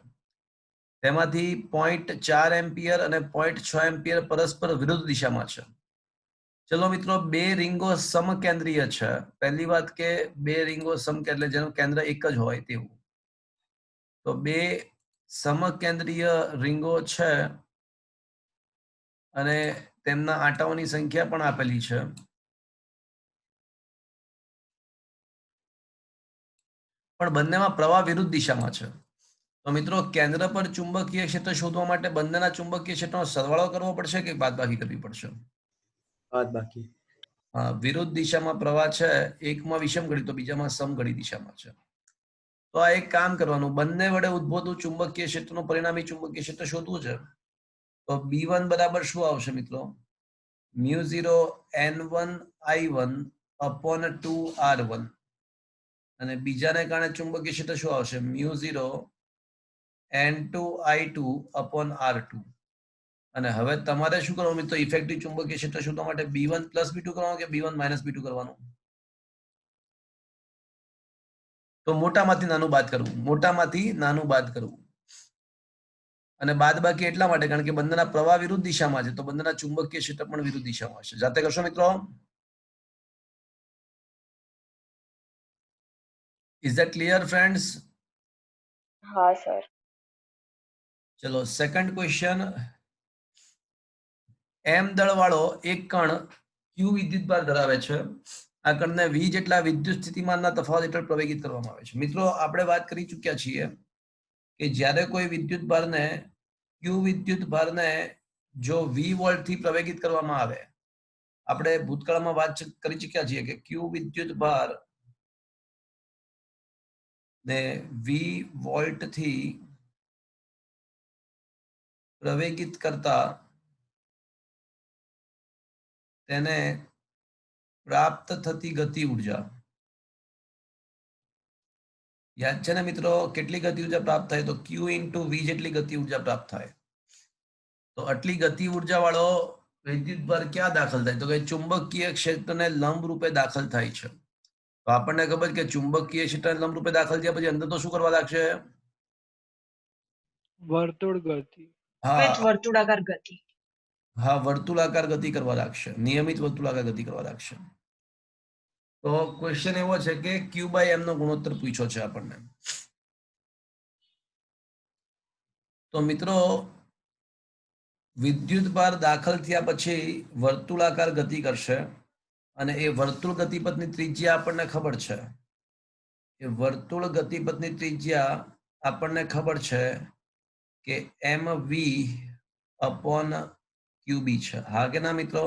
તેમાંથી 0.4 એમ્પિયર અને 0.6 એમ્પિયર પરસ્પર વિરુદ્ધ દિશામાં છે. ચલો મિત્રો, 2 રીંગો સમકેન્દ્રીય છે. પહેલી વાત કે 2 રીંગો સમકેન્દ્ર એટલે જેનું કેન્દ્ર એક જ હોય તેવું. તો 2 સમકેન્દ્રીય રીંગો છે અને તેમના આંટાઓની સંખ્યા પણ આપેલી છે. પણ બંનેમાં પ્રવાહ વિરુદ્ધ દિશામાં છે. તો મિત્રો, કેન્દ્ર પર ચુંબકીય ક્ષેત્ર શોધવા માટે બંનેના ચુંબકીય ક્ષેત્રનો સરવાળો કરવો પડશે કે બાદબાકી કરવી પડશે?
બાદબાકી.
હા, વિરુદ્ધ દિશામાં પ્રવાહ છે. એકમાં વિષમઘડી તો બીજામાં સમઘડી દિશામાં છે. તો આ એક કામ કરવાનું, બંને વડે ઉદ્ભવતું ચુંબકીય ક્ષેત્રનું પરિણામી ચુંબકીય ક્ષેત્ર શોધવું છે. તો B1 બરાબર શું આવશે મિત્રો? μ0 N1 I1 upon 2R1. અને બીજાને કારણે ચુંબકીય ક્ષેત્ર શું આવશે? μ0 N2 I2 upon R2. અને હવે તમારે શું કરવાનું મિત્રો? ઇફેક્ટિવ ચુંબકીય ક્ષેત્ર શોધવા માટે B1 પ્લસ B2 કરવાનું કે B1 માઇનસ B2 કરવાનું? તો મોટામાંથી નાનું બાદ કરવું, મોટામાંથી નાનું બાદ કરવું. અને બાદબાકી એટલા માટે કારણ કે બંનેના પ્રવાહ વિરુદ્ધ દિશામાં છે, તો બંનેના ચુંબકીય ક્ષેત્ર પણ વિરુદ્ધ દિશામાં છે. જાતે કરશો મિત્રો? Is that clear friends?
હા સર.
ચલો સેકન્ડ ક્વેશ્ચન. એમ દળવાળો એક કણ ક્યુ વિદ્યુતભાર ધરાવે છે. આ કણને V જેટલા વિદ્યુત સ્થિતિમાનના તફાવત હેઠળ પ્રવેગિત કરવામાં આવે છે. મિત્રો, આપણે વાત કરી ચૂક્યા છીએ કે જ્યારે કોઈ વિદ્યુતભારને ક્યુ વિદ્યુતભારને જો V વોલ્ટથી પ્રવેગિત કરવામાં આવે, આપણે ભૂતકાળમાં વાત કરી ચૂક્યા છીએ કે ક્યુ વિદ્યુતભાર ને V વોલ્ટથી પ્રવેગિત કરતા તેને પ્રાપ્ત થતી ગતિ ઉર્જા યાદ છે ને મિત્રો? કેટલી ગતિ ઉર્જા પ્રાપ્ત થાય? તો Q into V જેટલી ગતિ ઉર્જા પ્રાપ્ત થાય. તો આટલી ગતિ ઉર્જા વાળો વિદ્યુતભાર ક્યાં દાખલ થાય? તો કે ચુંબકીય ક્ષેત્રને લંબ રૂપે દાખલ થાય છે. તો આપણને ખબર છે કે ચુંબકીય ક્ષેત્ર લંબ રૂપે દાખલ થયા પછી અંદર તો શું કરવા લાગશે?
વર્તુળ ગતિ.
With વર્તુળાકાર ગતિ.
હા, વર્તુળાકાર ગતિ કરવા લાગશે, નિયમિત વર્તુળાકાર ગતિ કરવા લાગશે. તો ક્વેશ્ચન એવો છે કે Q by M નો ગુણોત્તર પૂછ્યો છે આપણને. તો મિત્રો, વિદ્યુતભાર દાખલ થયા પછી વર્તુળાકાર ગતિ કરશે અને એ વર્તુળ ગતિપથની ત્રિજ્યા આપણને ખબર છે. એ વર્તુળ ગતિપથની ત્રિજ્યા આપણને ખબર છે કે mv upon qb છે. હા કે ના મિત્રો?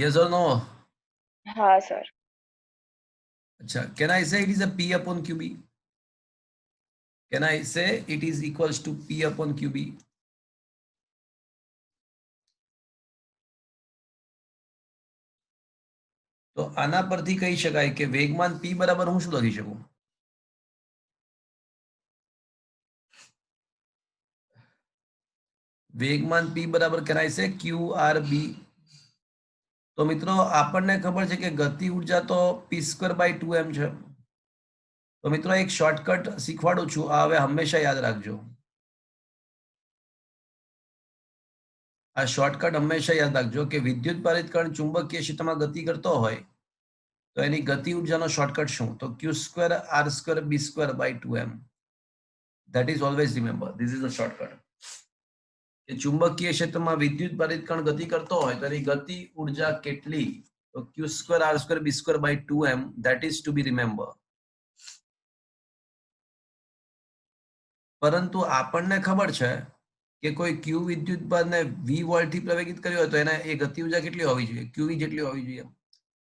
Yes or no?
હા sir.
Acha, can I say it is a P upon QB? Can I say it is equals to P upon QB? તો આના પરથી કહી શકાય કે વેગમાન P બરાબર હું શું લખી શકું? વેગમાન p બરાબર કરાય છે qrb. તો મિત્રો આપણને ખબર છે કે ગતિ ઉર્જા તો p²/2m છે. તો મિત્રો એક શોર્ટકટ શીખવાડું છું, આ હવે હંમેશા યાદ રાખજો. આ શોર્ટકટ હંમેશા યાદ રાખજો કે વિદ્યુત ભારિત કણ ચુંબકીય ક્ષેત્રમાં ગતિ કરતો હોય તો એની ગતિ ઉર્જાનો શોર્ટકટ શું? તો q²r²b²/2m. That is always remember. This is the shortcut. કે ચુંબકીય ક્ષેત્રમાં વિદ્યુત ભારિત કણ ગતિ કરતો હોય તો એની ગતિ ઉર્જા કેટલી? તો q²r²b²/2m. That is to be remember. પરંતુ આપણને ખબર છે કે કોઈ ક્યુ વિદ્યુત ભારને v વોલ્ટથી પ્રવેગિત કર્યો હોય તો એને એ ગતિ ઉર્જા કેટલી હોવી જોઈએ? qv જેટલી હોવી જોઈએ.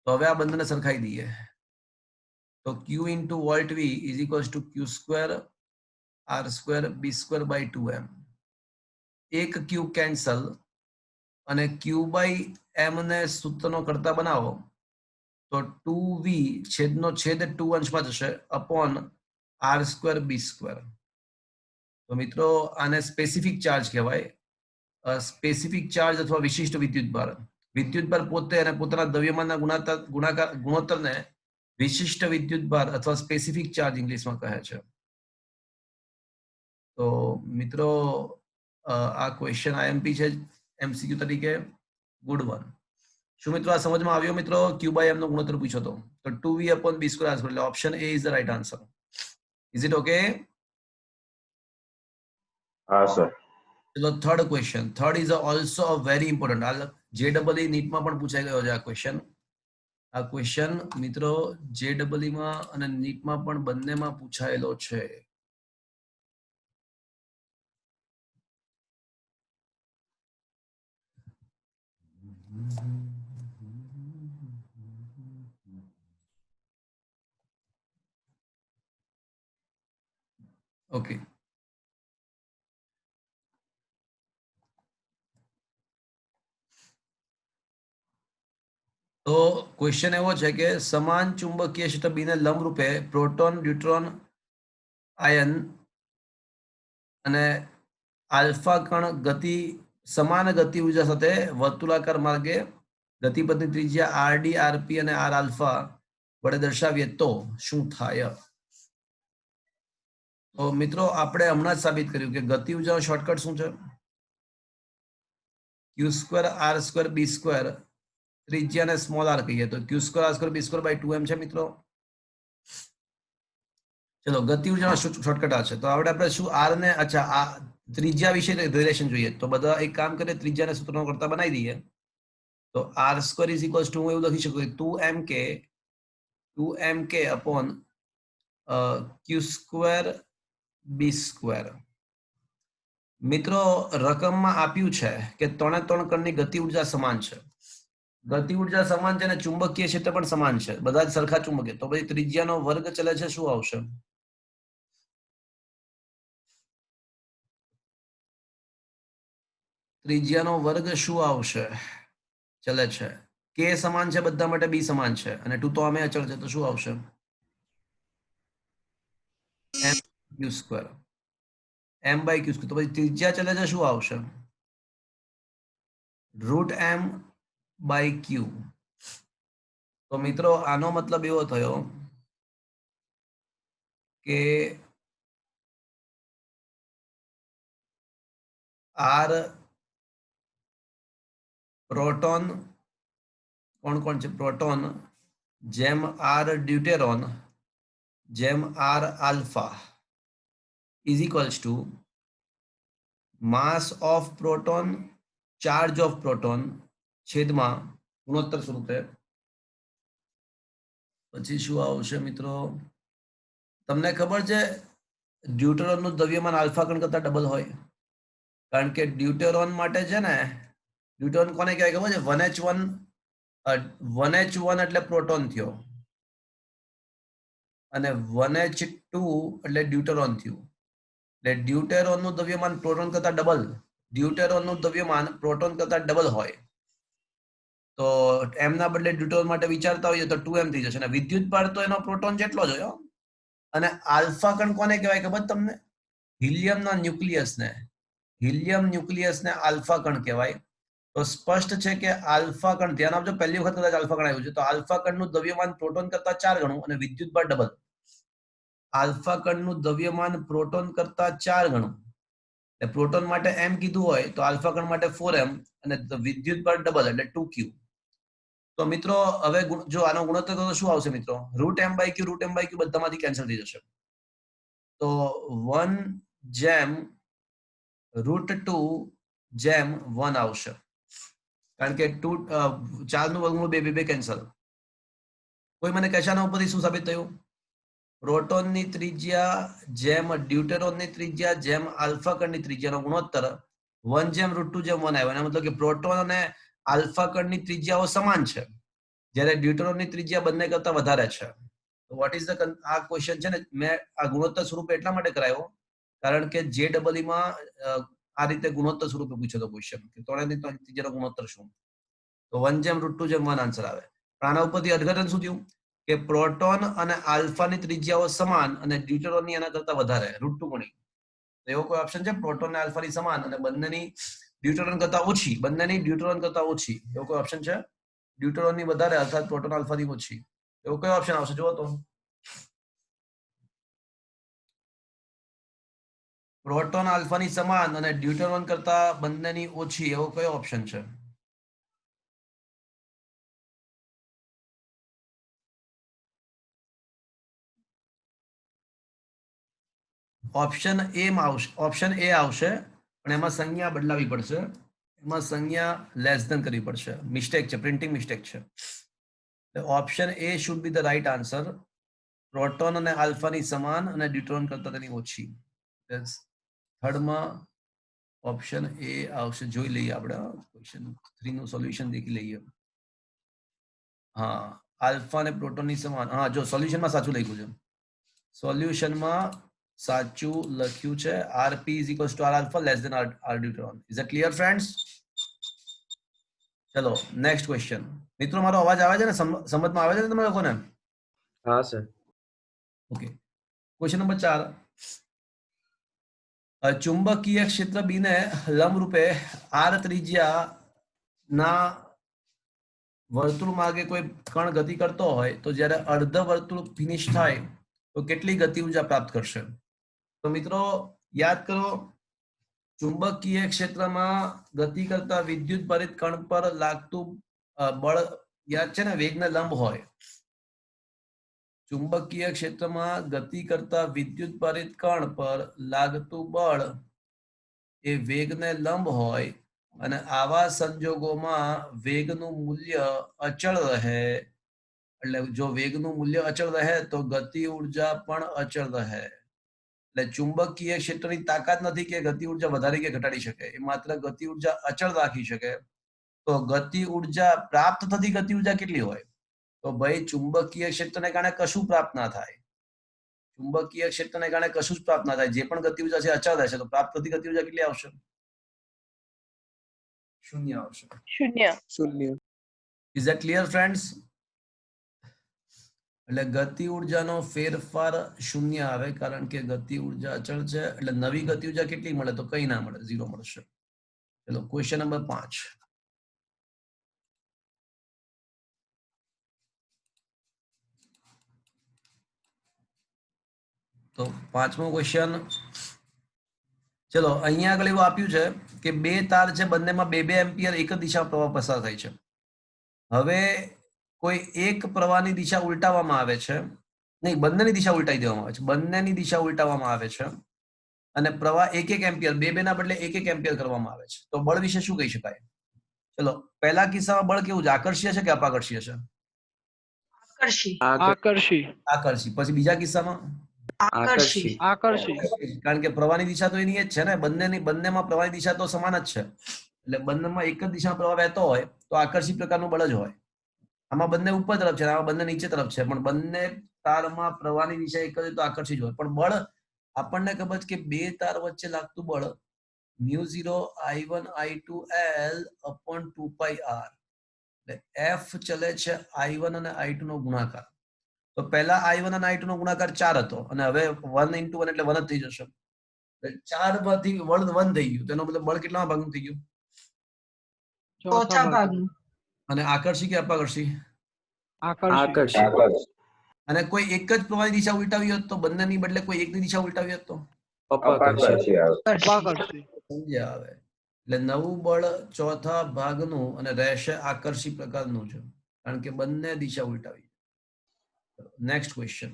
તો હવે આ બંનેને સરખાઈ દઈએ. તો q into volt v is equals to q²r²b²/2m. એક q કેન્સલ અને q/m ને સૂત્રનો કરતા બનાવો તો 2v છેદનો છેદ 2 અંશમાં જશે અપોન r²b². તો મિત્રો આને સ્પેસિફિક ચાર્જ કહેવાય. સ્પેસિફિક ચાર્જ અથવા વિશિષ્ટ વિદ્યુતભાર. વિદ્યુતભાર પોતે અને પોતાના દ્રવ્યમાનના ગુણોત્તરને વિશિષ્ટ વિદ્યુતભાર અથવા સ્પેસિફિક ચાર્જ ઇંગ્લિશમાં કહે છે. તો મિત્રો આ ક્વેશ્ચન આઈએમપી છે એમસીક્યુ તરીકે. Good one. શું મિત્રો આ સમજમાં આવ્યો? મિત્રો q/m નો ગુણોત્તર પૂછ્યો તો 2v/b², એટલે option A is the right answer. Is it okay?
હા સર.
ચલો third question. Third is also a very important. આ JEE નીટમાં પણ પૂછાઈ ગયો છે આ ક્વેશ્ચન. આ ક્વેશ્ચન મિત્રો JEE માં અને નીટમાં પણ બંનેમાં પૂછાયેલો છે. ઓકે. તો ક્વેશ્ચન એવો છે કે સમાન ચુંબકીય ક્ષેત્ર B ને લંબ રૂપે પ્રોટોન, ન્યુટ્રોન, આયન અને આલ્ફા કણ સમાન ગતિ ઉર્જા સાથે વર્તુળાકાર માર્ગે ગતિપથની ત્રિજ્યા RD, RP અને R આલ્ફા વડે દર્શાવીએ તો શું થાય? તો મિત્રો આપણે હમણાં જ સાબિત કર્યું કે ગતિ ઉર્જાનો શોર્ટકટ શું છે? q²r²b² ત્રિજ્યાને સ્મોલ r કહીએ તો q²r²b²/2m છે મિત્રો. ચલો ગતિ ઉર્જાનો શોર્ટકટ આ છે. તો આપણે શું r ને આ ત્રિજ્યા વિશે રિલેશન જોઈએ. તો બધા એક કામ કરીએ, ત્રિજ્યાને સૂત્રનો કરતા બનાવી દઈએ. તો r² ઇઝ ઇક્વલ્સ ટુ હું એવું લખી શકું 2mk અપોન q²b². મિત્રો રકમમાં આપ્યું છે કે 3 કણની ગતિ ઉર્જા સમાન છે. ગતિ ઉર્જા સમાન છે અને ચુંબકીય ક્ષેત્ર પણ સમાન છે. બધા જ સરખા ચુંબકીય. તો પછી ત્રિજ્યાનો વર્ગ ચલે છે, શું આવશે? ત્રિજ્યાનો વર્ગ શું આવશે? ચલે છે. k સમાન છે બધા માટે, b સમાન છે અને 2 તો અમે અચળ છે, તો શું આવશે? m/q². m/q². તો પછી ત્રિજ્યા ચલે છે, શું આવશે? √m/q. તો મિત્રો આનો મતલબ એવો થયો કે r પ્રોટોન કોણ છે? પ્રોટોન જેમ r ડ્યુટેરોન જેમ r alpha is equals to mass of proton, charge of proton છેદમાં ગુણોત્તર સ્વરૂપે. પછી શું આવશે મિત્રો? તમને ખબર છે ડ્યુટેરોનનું દ્રવ્યમાન આલ્ફા કણ કરતા ડબલ હોય. કારણ કે ડ્યુટેરોન માટે છે ને, ડ્યુટેરોન કોને કહેવાય ખબર છે? 1h1 એટલે પ્રોટોન થયો અને 1h2 એટલે ડ્યુટેરોન થયું. એટલે ડ્યુટેરોનનું દ્રવ્યમાન પ્રોટોન કરતા ડબલ, ડ્યુટેરોનનું દ્રવ્યમાન પ્રોટોન કરતા ડબલ હોય. તો m ના બદલે ડ્યુટેરોન માટે વિચારતા હોઈએ તો 2m થઈ જશે અને વિદ્યુત ભાર તો એનો પ્રોટોન જેટલો જ હોય. અને આલ્ફા કણ કોને કહેવાય ખબર તમને? હિલિયમના ન્યુક્લિયસને. હિલિયમ ન્યુક્લિયસને આલ્ફા કણ કહેવાય. તો સ્પષ્ટ છે કે આલ્ફા કણ, ધ્યાન આપજો, પહેલી વખત કદાચ આલ્ફા કણ આવ્યું છે, તો આલ્ફા કણનું દ્રવ્યમાન પ્રોટોન કરતા 4 ગણું અને વિદ્યુતભાર ડબલ. આલ્ફા કણનું દ્રવ્યમાન પ્રોટોન કરતા 4 ગણું. એટલે પ્રોટોન માટે m કીધું હોય તો આલ્ફા કણ માટે 4m અને વિદ્યુતભાર ડબલ એટલે 2q. તો મિત્રો હવે જો આનો ગુણોત્તર તો શું આવશે મિત્રો? √m/q √m/q બધામાંથી કેન્સલ થઈ જશે. તો 1/√2/1 આવશે, કારણ કે 4 નું વર્ગમૂળ 2 કેન્સલ. કોઈ મને કહેશે આના ઉપરથી શું સાબિત થયું? પ્રોટોનની ત્રિજ્યા જેમ ડ્યુટેરોનની ત્રિજ્યા જેમ આલ્ફા કણની ત્રિજ્યાનો ગુણોત્તર 1/√2/1 આવ્યો. એનો મતલબ કે પ્રોટોન અને આલ્ફા કણની ત્રિજ્યાઓ સમાન છે, જ્યારે ડ્યુટેરોનની ત્રિજ્યા બંને કરતા વધારે છે. તો વોટ ઇઝ ધ, આ ક્વેશ્ચન છે ને મેં આ ગુણોત્તર સ્વરૂપે એટલા માટે કરાયો કારણ કે JEE માં આ રીતે ગુણોત્તર સ્વરૂપે પૂછેલો ક્વેશ્ચન કે ત્રણેયની ત્રિજ્યાનો ગુણોત્તર શું. તો 1/√2/1 આન્સર આવે. પણ આના ઉપરથી અર્થઘટન શું થયું કે પ્રોટોન અને આલ્ફાની ત્રિજ્યાઓ સમાન અને ડ્યુટેરોનની એના કરતા વધારે √2 ગણી. એવો કોઈ ઓપ્શન છે પ્રોટોન અને આલ્ફાની સમાન અને બંનેની ડ્યુટેરોન કરતા ઓછી, બંનેની ડ્યુટેરોન કરતા ઓછી, એવો કોઈ ઓપ્શન છે? ડ્યુટેરોનની વધારે અર્થાત પ્રોટોન આલ્ફાની ઓછી, એવો કયો ઓપ્શન આવશે? જુઓ તો પ્રોટોન આલ્ફાની સમાન અને ડ્યુટેરોન કરતા બંનેની ઓછી, એવો કયો ઓપ્શન છે? ઓપ્શન એ માં આવશે, ઓપ્શન એ આવશે, પણ એમાં સંજ્ઞા બદલાવી પડશે. એમાં સંજ્ઞા લેસ ધેન કરવી પડશે. મિસ્ટેક છે, પ્રિન્ટિંગ મિસ્ટેક છે. Option A should be the right answer. Proton અને આલ્ફાની સમાન અને ડ્યુટેરોન કરતા તેની ઓછી. થર્ડમાં ઓપ્શન એ આવશે. જોઈ લઈએ આપણે ક્વેશ્ચન 3 નું સોલ્યુશન દેખી લઈએ. હા, આલ્ફા અને પ્રોટોનની સમાન. હા, જો સોલ્યુશનમાં સાચું લખ્યું છે, સોલ્યુશનમાં સાચું લખ્યું છે Rp = R alpha less than R deuteron. Is that clear friends? ચલો નેક્સ્ટ ક્વેશ્ચન. મિત્રો મારો અવાજ આવે છે ને? સમજમાં આવે છે ને તમે લોકોને?
हाँ सर.
ઓકે. Question number 4. ચુંબકીય ક્ષેત્ર B ને લંબરૂપે R ત્રિજ્યા ના વર્તુળ માર્ગે કોઈ કણ ગતિ કરતો હોય તો જ્યારે અર્ધ વર્તુળ ફિનિશ થાય તો કેટલી ગતિ ઉર્જા પ્રાપ્ત કરશે? તો મિત્રો યાદ કરો, ચુંબકીય ક્ષેત્રમાં ગતિ કરતા વિદ્યુત પરિત કણ પર લાગતું બળ યાદ છે ને, વેગને લંબ હોય. ચુંબકીય ક્ષેત્રમાં ગતિ કરતા વિદ્યુત પરિત કણ પર લાગતું બળ એ વેગને લંબ હોય અને આવા સંજોગોમાં વેગનું મૂલ્ય અચળ રહે. એટલે જો વેગનું મૂલ્ય અચળ રહે તો ગતિ ઉર્જા પણ અચળ રહે. એટલે ચુંબકીય ક્ષેત્રની તાકાત નથી કે ગતિ ઉર્જા વધારી કે ઘટાડી શકે, એ માત્ર ગતિ ઉર્જા અચળ રાખી શકે. તો ગતિ ઉર્જા પ્રાપ્ત થતી ગતિ ઉર્જા કેટલી હોય? તો ભાઈ ચુંબકીય ક્ષેત્રને કારણે કશું પ્રાપ્ત ના થાય. ચુંબકીય ક્ષેત્રને કારણે કશું જ પ્રાપ્ત ના થાય. જે પણ ગતિ ઉર્જા છે અચળ રહેશે. તો પ્રાપ્ત થતી ગતિ ઉર્જા કેટલી આવશે? 0 આવશે.
0.
Is that clear friends? એટલે ગતિ ઉર્જાનો ફેરફાર 0 આવે કારણ કે ગતિ ઉર્જા અચળ છે. એટલે નવી ગતિ ઉર્જા કેટલી મળે? તો કઈ ના મળે, 0 મળશે. ચલો ક્વેશ્ચન નંબર 5. તો પાંચમો ક્વેશ્ચન. ચલો અહીંયા આગળ એવું આપ્યું છે કે બે તાર છે, બંનેમાં 2 એમ્પિયર એક જ દિશામાં પ્રવાહ પસાર થાય છે. હવે કોઈ એક પ્રવાહની દિશા ઉલટાવવામાં આવે છે, નહીં, બંનેની દિશા ઉલટાવી દેવામાં આવે છે. બંનેની દિશા ઉલટાવવામાં આવે છે અને પ્રવાહ 1 એમ્પિયર, 2 ના બદલે 1 એમ્પિયર કરવામાં આવે છે. તો બળ વિશે શું કહી શકાય? ચલો પહેલા કિસ્સામાં બળ કેવું છે? આકર્ષીય છે કે અપાકર્ષીય છે?
આકર્ષી.
આકર્ષી. પછી બીજા કિસ્સામાં
आकर्षी.
આકર્ષી.
કારણ કે પ્રવાહની દિશા તો એની જ છે ને, બંનેમાં પ્રવાહની દિશા તો સમાન જ છે. એટલે બંનેમાં એક જ દિશામાં પ્રવાહ વહેતો હોય તો આકર્ષી પ્રકારનું બળ જ હોય. આમાં બંને ઉપર તરફ છે, આમાં બંને નીચે તરફ છે, પણ બંને તારમાં પ્રવાહની દિશા એક જ હોય તો આકર્ષી જ હોય. પણ બળ આપણને ખબર છે કે બે તાર વચ્ચે લાગતું બળ μ0 I1 I2 L upon 2πr. એટલે F ચલે છે I1 અને I2 નો ગુણાકાર. તો પહેલા I1 અને I2 નો ગુણાકાર 4 હતો અને હવે 1 × 1 એટલે 1 જ થઈ જશે. 4 માંથી 1 થઈ ગયું, તેનો મતલબ બળ કેટલા ભાગનું થઈ ગયું?
ચોથા ભાગનું.
અને આકર્ષી કે અપાકર્ષી?
આકર્ષી.
આકર્ષી.
અને કોઈ એક જ પ્રવાહની દિશા ઉલટાવી હોત તો બંનેની બદલે કોઈ એકની દિશા ઉલટાવી હોત તો
અપાકર્ષી.
અપાકર્ષી.
સમજ્યા આવે? એટલે નવું બળ ચોથા ભાગનું અને રહેશે આકર્ષી પ્રકારનું છે, કારણ કે બંને દિશા ઉલટાવી. Next question.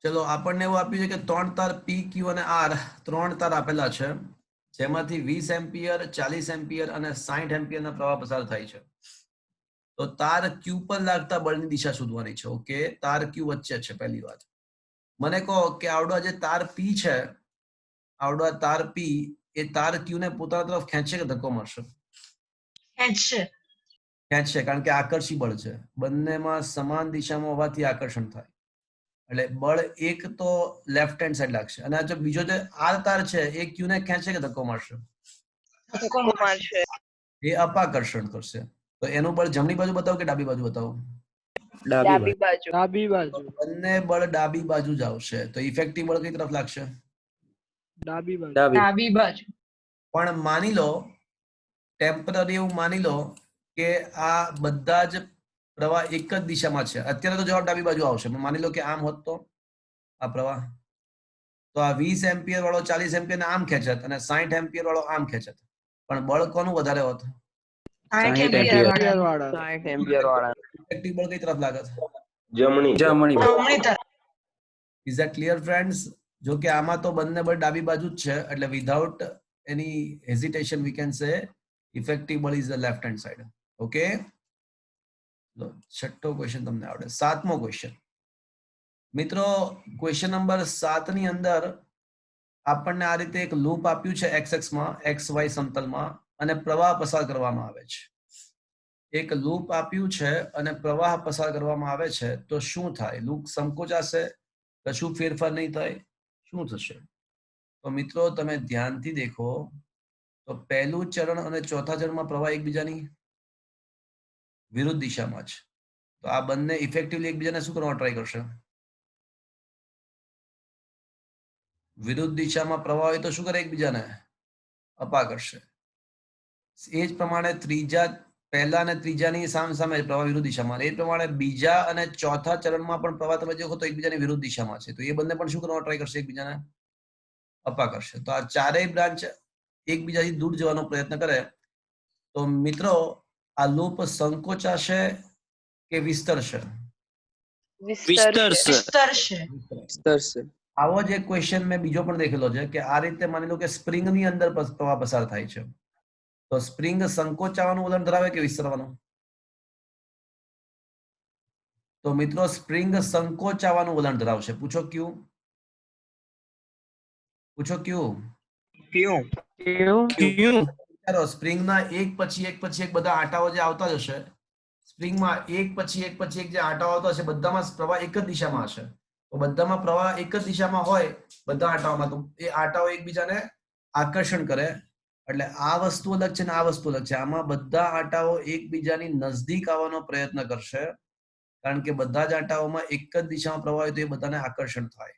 ચલો, આપણને એવું આપ્યું છે કે 3 તાર P, Q અને R 3 તાર આપેલા છે, જેમાંથી 20 એમ્પિયર, 40 એમ્પિયર અને 60 એમ્પિયરના પ્રવાહ પસાર થાય છે. તો તાર Q પર લાગતા બળની દિશા શોધવાની છે. ઓકે, તાર Q વચ્ચે છે. પહેલી વાત મને કહો કે આવડો જે તાર P છે, આવડો તાર P એ તાર Q ને પોતાના તરફ ખેંચશે કે ધક્કો મારશે? ખેંચશે, કારણ કે આકર્ષી બળ છે. બંનેમાં સમાન દિશામાં હોવાથી આકર્ષણ થાય. એટલે બળ એક તો લેફ્ટ હેન્ડ સાઈડ લાગશે, અને આ જો બીજો જે R તાર છે એ Q ને ખેંચશે કે ધક્કો મારશે? એ અપાકર્ષણ કરશે. તો એનું બળ જમણી બાજુ બતાવો કે ડાબી બાજુ બતાવો?
ડાબી બાજુ.
ડાબી બાજુ.
બંને બળ ડાબી બાજુ જ આવશે. તો ઇફેક્ટિવ બળ કઈ તરફ લાગશે?
ડાબી બાજુ.
ડાબી.
પણ માની લો, ટેમ્પરરી એવું માની લો કે આ બધા જ પ્રવાહ એક જ દિશામાં છે. અત્યારે તો જવાબ ડાબી બાજુ આવશે, પણ માની લો કે આમ હોત તો આ પ્રવાહ, તો આ 20 એમ્પિયર વાળો 40 એમ્પિયર ને આમ ખેંચત અને 60 એમ્પિયર વાળો આમ ખેંચત, પણ બળ કોનું વધારે હોત?
60 એમ્પિયર.
વાળા.
60 એમ્પિયર વાળા.
ઇફેક્ટિવ બળ કઈ તરફ લાગત?
જમણી.
Is that clear friends? જો કે આમાં તો બંને બળ ડાબી બાજુ જ છે, એટલે without any hesitation we can say effective બળ is the left hand side. Okay, છઠ્ઠો ક્વેશ્ચન તમને આવડે. 7મો ક્વેશ્ચન. મિત્રો, ક્વેશ્ચન નંબર 7 ની અંદર આપણને આ રીતે એક લૂપ આપ્યું છે x માં, xy સમતલમાં, અને પ્રવાહ પસાર કરવામાં આવે છે. એક લૂપ આપ્યું છે અને પ્રવાહ પસાર કરવામાં આવે છે, તો શું થાય? લૂપ સંકોચાશે, કશું ફેરફાર નહીં થાય, શું થશે? તો મિત્રો, તમે ધ્યાનથી દેખો તો પહેલું ચરણ અને ચોથા ચરણમાં પ્રવાહ એકબીજાની વિરુદ્ધ દિશામાં છે. તો આ બંને ઇફેક્ટિવલી એકબીજાને શું કરવા ટ્રાય કરશે? વિરુદ્ધ દિશામાં પ્રવાહ હોય તો શું કરે? એકબીજાને અપા કરશે. એ જ પ્રમાણે પહેલા અને ત્રીજાની સામે પ્રવાહ વિરુદ્ધ દિશામાં, એ પ્રમાણે બીજા અને ચોથા ચરણમાં પણ પ્રવાહ તમે દેખો તો એકબીજાની વિરુદ્ધ દિશામાં છે. તો એ બંને પણ શું કરવા ટ્રાય કરશે? એકબીજાને અપા કરશે. તો આ ચારેય બ્રાન્ચ એકબીજાથી દૂર જવાનો પ્રયત્ન કરે, તો મિત્રો આ લૂપ સંકોચાશે કે વિસ્તરશે?
વિસ્તરશે.
આવો જ એક ક્વેશ્ચન મેં બીજો પણ દેખેલો છે કે આ રીતે માની લો કે સ્પ્રિંગ ની અંદર પ્રવાહ પસાર થાય છે, તો સ્પ્રિંગ સંકોચાવાનું વલણ ધરાવે કે વિસ્તરવાનું? તો મિત્રો, સ્પ્રિંગ સંકોચાવાનું વલણ ધરાવશે. પૂછો ક્યું? પૂછો ક્યું? વિચારો, સ્પ્રિંગના એક પછી એક બધા આંટાઓ જે આવતા જશે, સ્પ્રિંગમાં એક પછી એક જે આંટાઓ આવતા હશે, બધામાં પ્રવાહ એક જ દિશામાં હશે. તો બધામાં પ્રવાહ એક જ દિશામાં હોય, બધા આંટાઓમાં, તો એ આંટાઓ એકબીજાને આકર્ષણ કરે. એટલે આ વસ્તુ અલગ છે ને આ વસ્તુ અલગ છે. આમાં બધા આંટાઓ એકબીજાની નજદીક આવવાનો પ્રયત્ન કરશે, કારણ કે બધા જ આંટાઓમાં એક જ દિશામાં પ્રવાહ હોય તો એ બધાને આકર્ષણ થાય,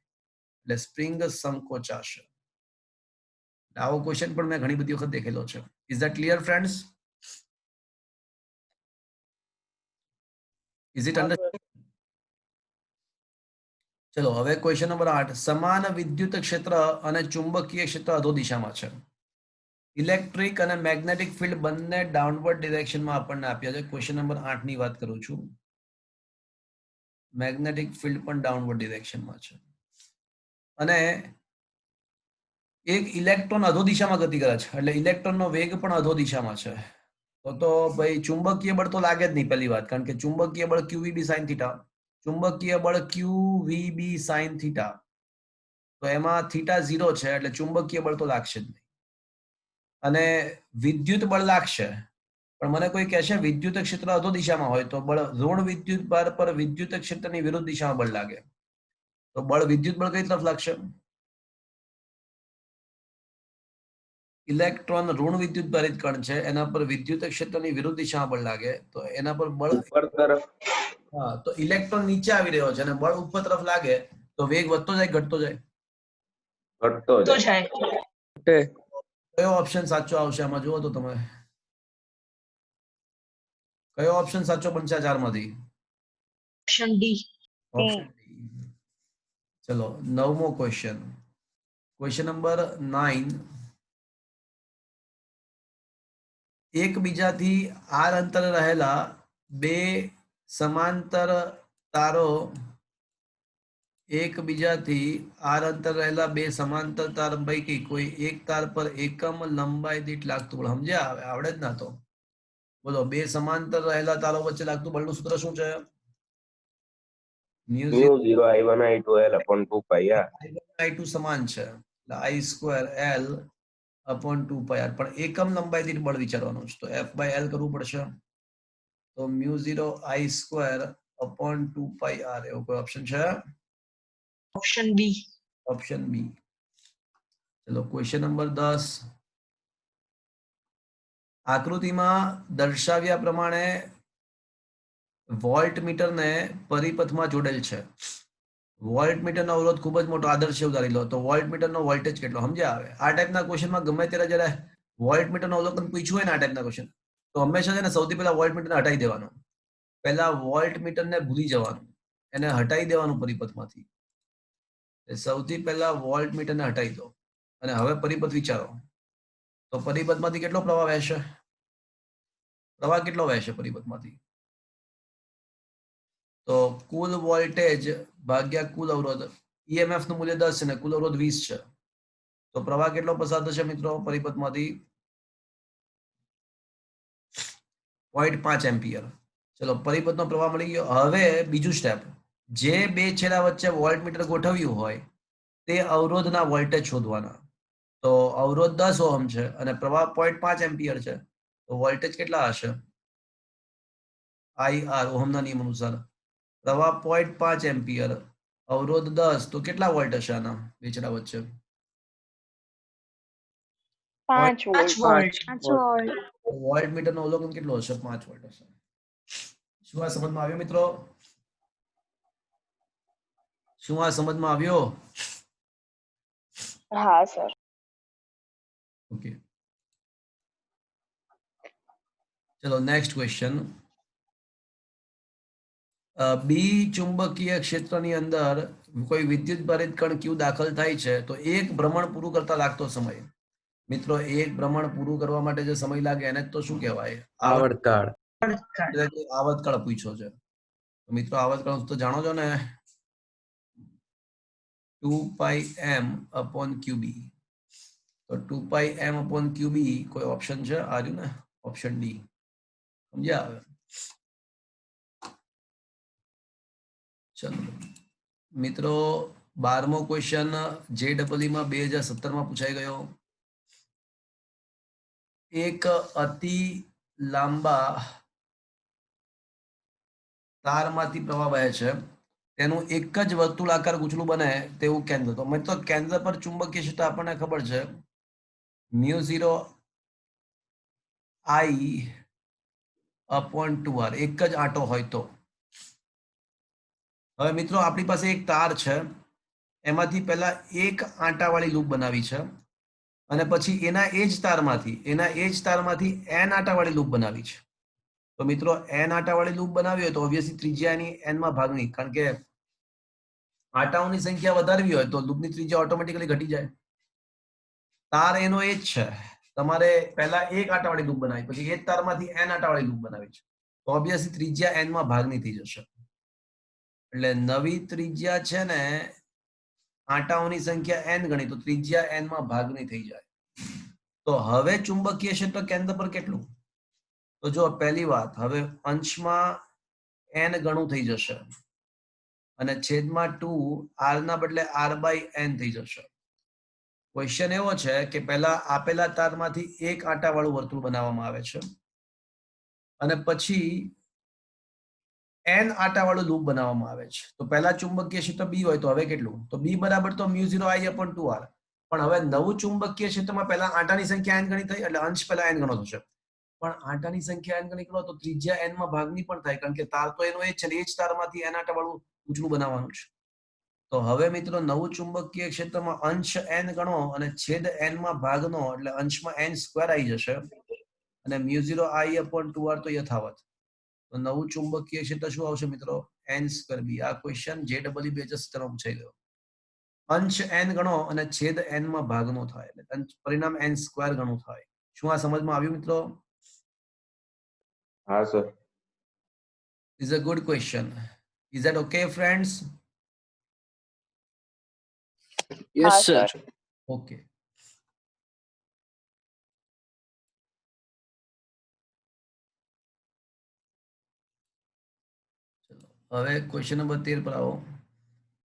એટલે સ્પ્રિંગ સંકોચાશે. આવો ક્વેશ્ચન પણ મેં ઘણી બધી વખત દેખેલો છે. Is that clear friends? Is it understood? ચલો, હવે ક્વેશ્ચન નંબર 8. સમાન વિદ્યુત ક્ષેત્ર અને ચુંબકીય ક્ષેત્ર અધો દિશામાં છે. ઇલેક્ટ્રિક અને મેગ્નેટિક ફિલ્ડ બંને ડાઉનવર્ડ ડિરેક્શનમાં આપણને આપ્યા છે. ક્વેશ્ચન નંબર 8 ની વાત કરું છું. મેગ્નેટિક ફિલ્ડ પણ ડાઉનવર્ડ ડિરેક્શનમાં છે, અને એક ઇલેક્ટ્રોન અધો દિશામાં ગતિ કરે છે, એટલે ઇલેક્ટ્રોનનો વેગ પણ અધો દિશામાં છે. તો ભાઈ ચુંબકીય બળ તો લાગે જ નહીં પહેલી વાત, કારણ કે ચુંબકીય બળ QVB sin θ, ચુંબકીય બળ QVB sin θ, તો એમાં θ 0 છે, એટલે ચુંબકીય બળ તો લાગશે જ નહીં. અને વિદ્યુત બળ લાગશે, પણ મને કોઈ કહેશે વિદ્યુત ક્ષેત્ર અધો દિશામાં હોય તો બળ ઋણ વિદ્યુત ભાર પર વિદ્યુત ક્ષેત્રની વિરુદ્ધ દિશામાં બળ લાગે, તો વિદ્યુત બળ કઈ તરફ લાગશે? ઇલેક્ટ્રોન ઋણ વિદ્યુત ભારિત કણ છે, એના પર વિદ્યુત ક્ષેત્રની વિરુદ્ધ દિશામાં બળ લાગે, તો એના પર બળ
ઉપર તરફ.
હા, તો ઇલેક્ટ્રોન નીચે આવી રહ્યો છે અને બળ ઉપર તરફ લાગે તો વેગ વધતો જાય ઘટતો જાય?
ઘટતો
તો
જાય.
જાય.
કયો ઓપ્શન સાચો આવશે આમાં જુઓ તો તમે? કયો ઓપ્શન સાચો બનશે આ ચારમાંથી?
Option D.
Option D. ચલો 9મો ક્વેશ્ચન. Question number 9. એકબીજાથી આર અંતરે રહેલા બે સમાંતર તારો એકબીજાથી આર અંતર રહેલા બે સમાંતર તાર પૈકી કોઈ એક તાર પર એકમ લંબાઈ દીઠ લાગતું બળ સમજ્યા? હવે આવડે જ ના તો બોલો. બે સમાંતર રહેલા તારો વચ્ચે લાગતું બળનું સૂત્ર શું છે?
Mu 0 I1 I2 L upon 2 pi r.
I2 સમાન છે એટલે I square L upon 2 pi r. પણ એકમ લંબાઈ દીઠ બળ વિચારવાનું છે તો F/L કરવું પડશે. તો mu 0 I square upon 2 pi r એવો કોઈ ઓપ્શન છે?
Option B.
Option B. ચલો ક્વેશ્ચન નંબર 10. આકૃતિમાં દર્શાવ્યા પ્રમાણે વોલ્ટ મીટરને પરિપથમાં જોડેલ છે. વોલ્ટ મીટરનો અવરોધ ખૂબ જ મોટો આદર્શ ઉદાહરી લો તો વોલ્ટ મીટરનો વોલ્ટેજ કેટલો સમજ્યા? આવે આ ટાઈપના ક્વેશ્ચનમાં ગમે ત્યારે જ્યારે વોલ્ટ મીટરનો અવલોકન પૂછ્યું હોય ને આ ટાઈપના ક્વેશ્ચન તો હંમેશા છે ને સૌથી પહેલા વોલ્ટ મીટરને હટાવી દેવાનું. પહેલા વોલ્ટ મીટરને ભૂલી જવાનું, એને હટાવી દેવાનું પરિપથમાંથી. સૌથી પહેલા વોલ્ટ મીટરને હટાવી દો અને હવે પરિપથ વિચારો તો પરિપથમાંથી કેટલો પ્રવાહ વહેશે? પ્રવાહ કેટલો વહેશે પરિપથમાંથી? તો કુલ વોલ્ટેજ ભાગ્યા કુલ અવરોધ. ઈએમએફ નું મૂલ્ય 10 છે ને કુલ અવરોધ 20 છે તો પ્રવાહ કેટલો પસાર થશે મિત્રો પરિપથમાંથી? 0.5 એમ્પિયર. ચલો પરિપથનો પ્રવાહ મળી ગયો. હવે બીજું સ્ટેપ, જે બે છેડા વચ્ચે વોલ્ટ મીટર ગોઠવ્યું હોય તે અવરોધના વોલ્ટેજ શોધવાના. તો અવરોધ 10 ઓહમ છે અને પ્રવાહ 0.5 એમ્પિયર છે તો વોલ્ટેજ કેટલા હશે? IR ઓહમના નિયમ અનુસાર પ્રવાહ 0.5 એમ્પિયર, અવરોધ 10 તો કેટલા વોલ્ટ હશે આના બે છેડા વચ્ચે?
5 વોલ્ટ.
વોલ્ટ મીટરનો અવલોકન કેટલો હશે? 5 વોલ્ટ હશે. શું આ સમજમાં આવ્યું મિત્રો? શું આ સમજમાં આવ્યો?
હા સર.
ઓકે ચલો નેક્સ્ટ ક્વેશ્ચન. બી ચુંબકીય ક્ષેત્રની અંદર કોઈ વિદ્યુત ભારિત કણ ક્યુ દાખલ થાય છે તો એક ભ્રમણ પૂરું કરતા લાગતો સમય. મિત્રો એક ભ્રમણ પૂરું કરવા માટે જે સમય લાગે એને તો શું કહેવાય?
આવર્તકાળ.
આવર્તકાળ પૂછ્યો છે. મિત્રો આવર્તકાળ તો જાણો છો ને, 2πm/qb. તો 2πm/qb કોઈ ઓપ્શન છે? આ રહ્યું ને ઓપ્શન ડી. સમજ્યા? આવે ચલો મિત્રો 12મો ક્વેશ્ચન JEE માં 2017 માં પૂછાઈ ગયો. એક અતિ લાંબા તારમાંથી પ્રવાહ વહે છે, તેનું એક જ વર્તુળાકાર ગૂંચળું બને તેવું કેન્દ્ર. તો મિત્રો કેન્દ્ર પર ચુંબકીય ક્ષેત્ર આપણને ખબર છે mu 0 I/2r, એક જ આંટો હોય તો. હવે મિત્રો આપણી પાસે એક તાર છે, એમાંથી પહેલા એક આંટાવાળી લૂપ બનાવી છે અને પછી એના એ જ તારમાંથી n આંટાવાળી લૂપ બનાવી છે. તો મિત્રો n આંટાવાળી લૂપ બનાવી હોય તો ઓબ્વિયસલી ત્રિજ્યા એની n માં ભાગની, કારણ કે આંટાઓની સંખ્યા વધારવી હોય તો લૂપની ત્રિજ્યા ઓટોમેટિકલી ઘટી જાય. તાર એનો એ જ છે, તમારે પહેલા એક આંટાવાળી લૂપ બનાવી પછી એ જ તારમાંથી n આંટાવાળી લૂપ બનાવી છે તો ઓબ્વિયસલી ત્રિજ્યા n માં ભાગની થઈ જશે. એટલે નવી ત્રિજ્યા છે ને આંટાઓની સંખ્યા n ગણી તો ત્રિજ્યા n માં ભાગની થઈ જાય. તો હવે ચુંબકીય ક્ષેત્ર કેન્દ્ર પર કેટલું? તો જો પહેલી વાત, હવે અંશમાં n ગણું થઈ જશે અને છેદમાં 2 r ના બદલે r/n થઈ જશે. ક્વેશ્ચન એવો છે કે પહેલા આપેલા તારમાંથી એક આંટાવાળું વર્તુળ બનાવવામાં આવે છે અને પછી n આંટાવાળું લૂપ બનાવવામાં આવે છે. તો પહેલા ચુંબકીય ક્ષેત્ર b હોય તો હવે કેટલું? તો b બરાબર તો mu 0 I/2r. પણ હવે નવું ચુંબકીય ક્ષેત્રમાં પહેલા આંટાની સંખ્યા n ગણી થઈ એટલે અંશ પહેલા n ગણો થશે. પણ આંટાની સંખ્યા n ગણી કરો તો ત્રિજ્યા n માં ભાગની પણ થાય, કારણ કે તાર તો એનો એ જ છે ને, એ જ તારમાંથી n આંટા વાળું ઉજળું બનાવવાનું છે. તો હવે મિત્રો નવું ચુંબકીય ક્ષેત્રમાં અંશ n ગણો અને છેદ n માં ભાગનો, એટલે અંશમાં n સ્ક્વેર આવી જશે અને મ્યુ 0 I upon 2r તો યથાવત. તો નવું ચુંબકીય ક્ષેત્ર શું આવશે મિત્રો? n સ્ક્વેર બી. આ ક્વેશ્ચન JEE 2070 માં પૂછાઈ ગયો. અંશ n ગણો અને છેદ n માં ભાગનો થાય, એટલે પરિણામ n સ્ક્વેર ગણું થાય. શું આ સમજમાં આવ્યું મિત્રો?
હા sir.
Is a good question. Is that okay friends?
Yes, sir.
Okay. હવે ક્વેશ્ચન નંબર 13 પર આવો.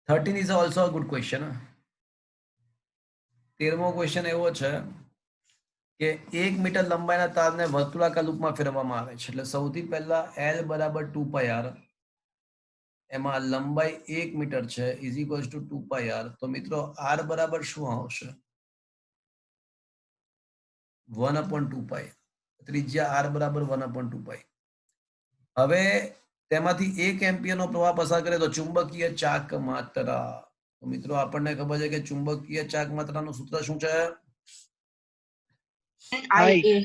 13 is also a good question. 13મો ક્વેશ્ચન એવો છે કે 1 મીટર લંબાઈના તારને વર્તુળાકાર લૂપમાં ફેરવવામાં આવે છે. એટલે સૌથી પહેલા L બરાબર 2πr, એમાં લંબાઈ 1 મીટર છે, ઇઝ ઇક્વલ્સ ટુ 2πr. તો મિત્રો r બરાબર શું આવશે? 1/2π. ત્રિજ્યા r બરાબર 1/2π. હવે તેમાંથી 1 એમ્પિયરનો પ્રવાહ પસાર કરે તો ચુંબકીય ચાક માત્રા. તો મિત્રો આપણને ખબર છે કે ચુંબકીય ચાક માત્રાનું સૂત્ર શું છે?
IA.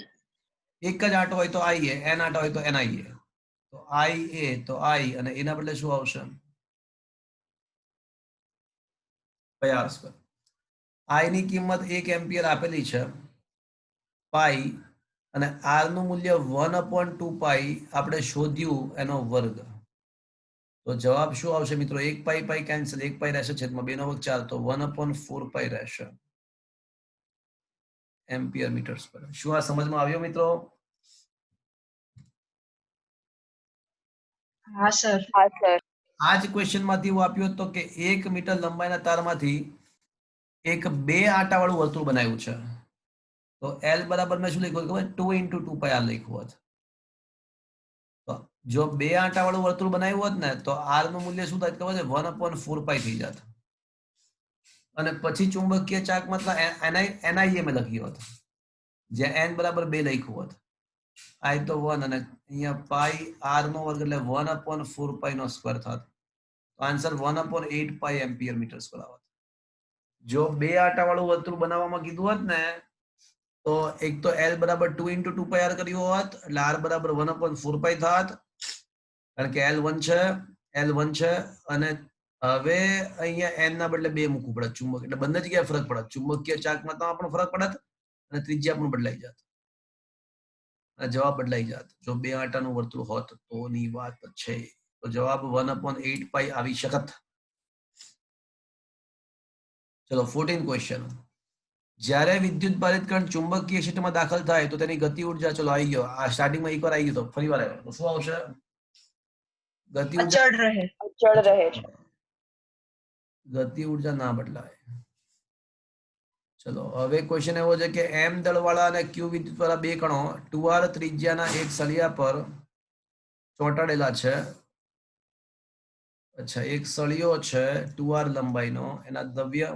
એક જ આંટો હોય તો IA, n આંટો હોય તો NIA. તો IA તો I અને એના બદલે શું આવશે? πr². I ની કિંમત 1 એમ્પિયર આપેલી છે, પાઈ, અને r નું મૂલ્ય 1/2π આપણે શોધ્યું એનો વર્ગ. તો જવાબ શું આવશે મિત્રો? 1π કેન્સલ, 1π રહેશે, છેદમાં 2/4, તો 1/4π રહેશે એમ્પિયર મીટર્સ પર. શું આ સમજમાં આવ્યો મિત્રો?
હા સર.
આ જ ક્વેશ્ચન માંથી એવું આપ્યું હતું કે 1 મીટર લંબાઈના તારમાંથી એક 2 આંટા વાળું વર્તુળ બનાવ્યું છે. તો L બરાબર મેં શું લખ્યું ખબર? 2 × 2πr લખ્યું હોત. તો જો 2 આંટા વાળું વર્તુળ બનાવ્યું હોત ને તો r નું મૂલ્ય શું થાય ખબર છે? 1/4π થઈ જાત. અને પછી ચુંબકીય ચાક માત્રા NIA મેં લખી હોત, જ્યાં n બરાબર 2 લખ્યું હોત. I તો 1 અને અહીંયા પાઈ r નો વર્ગ એટલે 1/4π નો સ્ક્વેર થાત. તો આન્સર 1/8π એમ્પિયર મીટર્સ પર આવત. જો 2 આંટા વાળું વર્તુળ બનાવવામાં કીધું હોત ને તો એક તો L બરાબર 2 × 2πr કર્યું હોત, એટલે r બરાબર 1/4π થાત, કારણ કે L1 છે, અને હવે અહીંયા n ના બદલે 2 મૂકવું પડે ચુંબક, એટલે બંને જગ્યાએ ફરક પડે. ચુંબકીય ચાક માત્રામાં પણ ફરક પડે અને ત્રિજ્યા પણ બદલાઈ જાત, જવાબ બદલાઈ જાત. જો 2 આંટાનું વર્તુળ હોત તો ની વાત છે. તો જવાબ 1/8π આવી શકત. ચલો 14 ક્વેશ્ચન. જ્યારે વિદ્યુત ભારિત કણ ચુંબકીય ક્ષેત્રમાં દાખલ થાય તો તેની ગતિ ઉર્જા, ચલો આવી ગયો, આ સ્ટાર્ટિંગમાં એકવાર આવી ગયો તો ફરી વાર આવ્યો, તો શું આવશે? ગતિ ઉર્જા
અચળ રહે છે.
ગતિ ઉર્જા ના બદલાય. ચલો હવે ક્વેશ્ચન એવો છે કે m દળવાળા અને q વિદ્યુત વાળા બે કણો 2r ત્રિજ્યાના એક સળિયા પર ચોંટાડેલા છે. અચ્છા, એક સળિયો છે 2r લંબાઈનો, એના દ્રવ્ય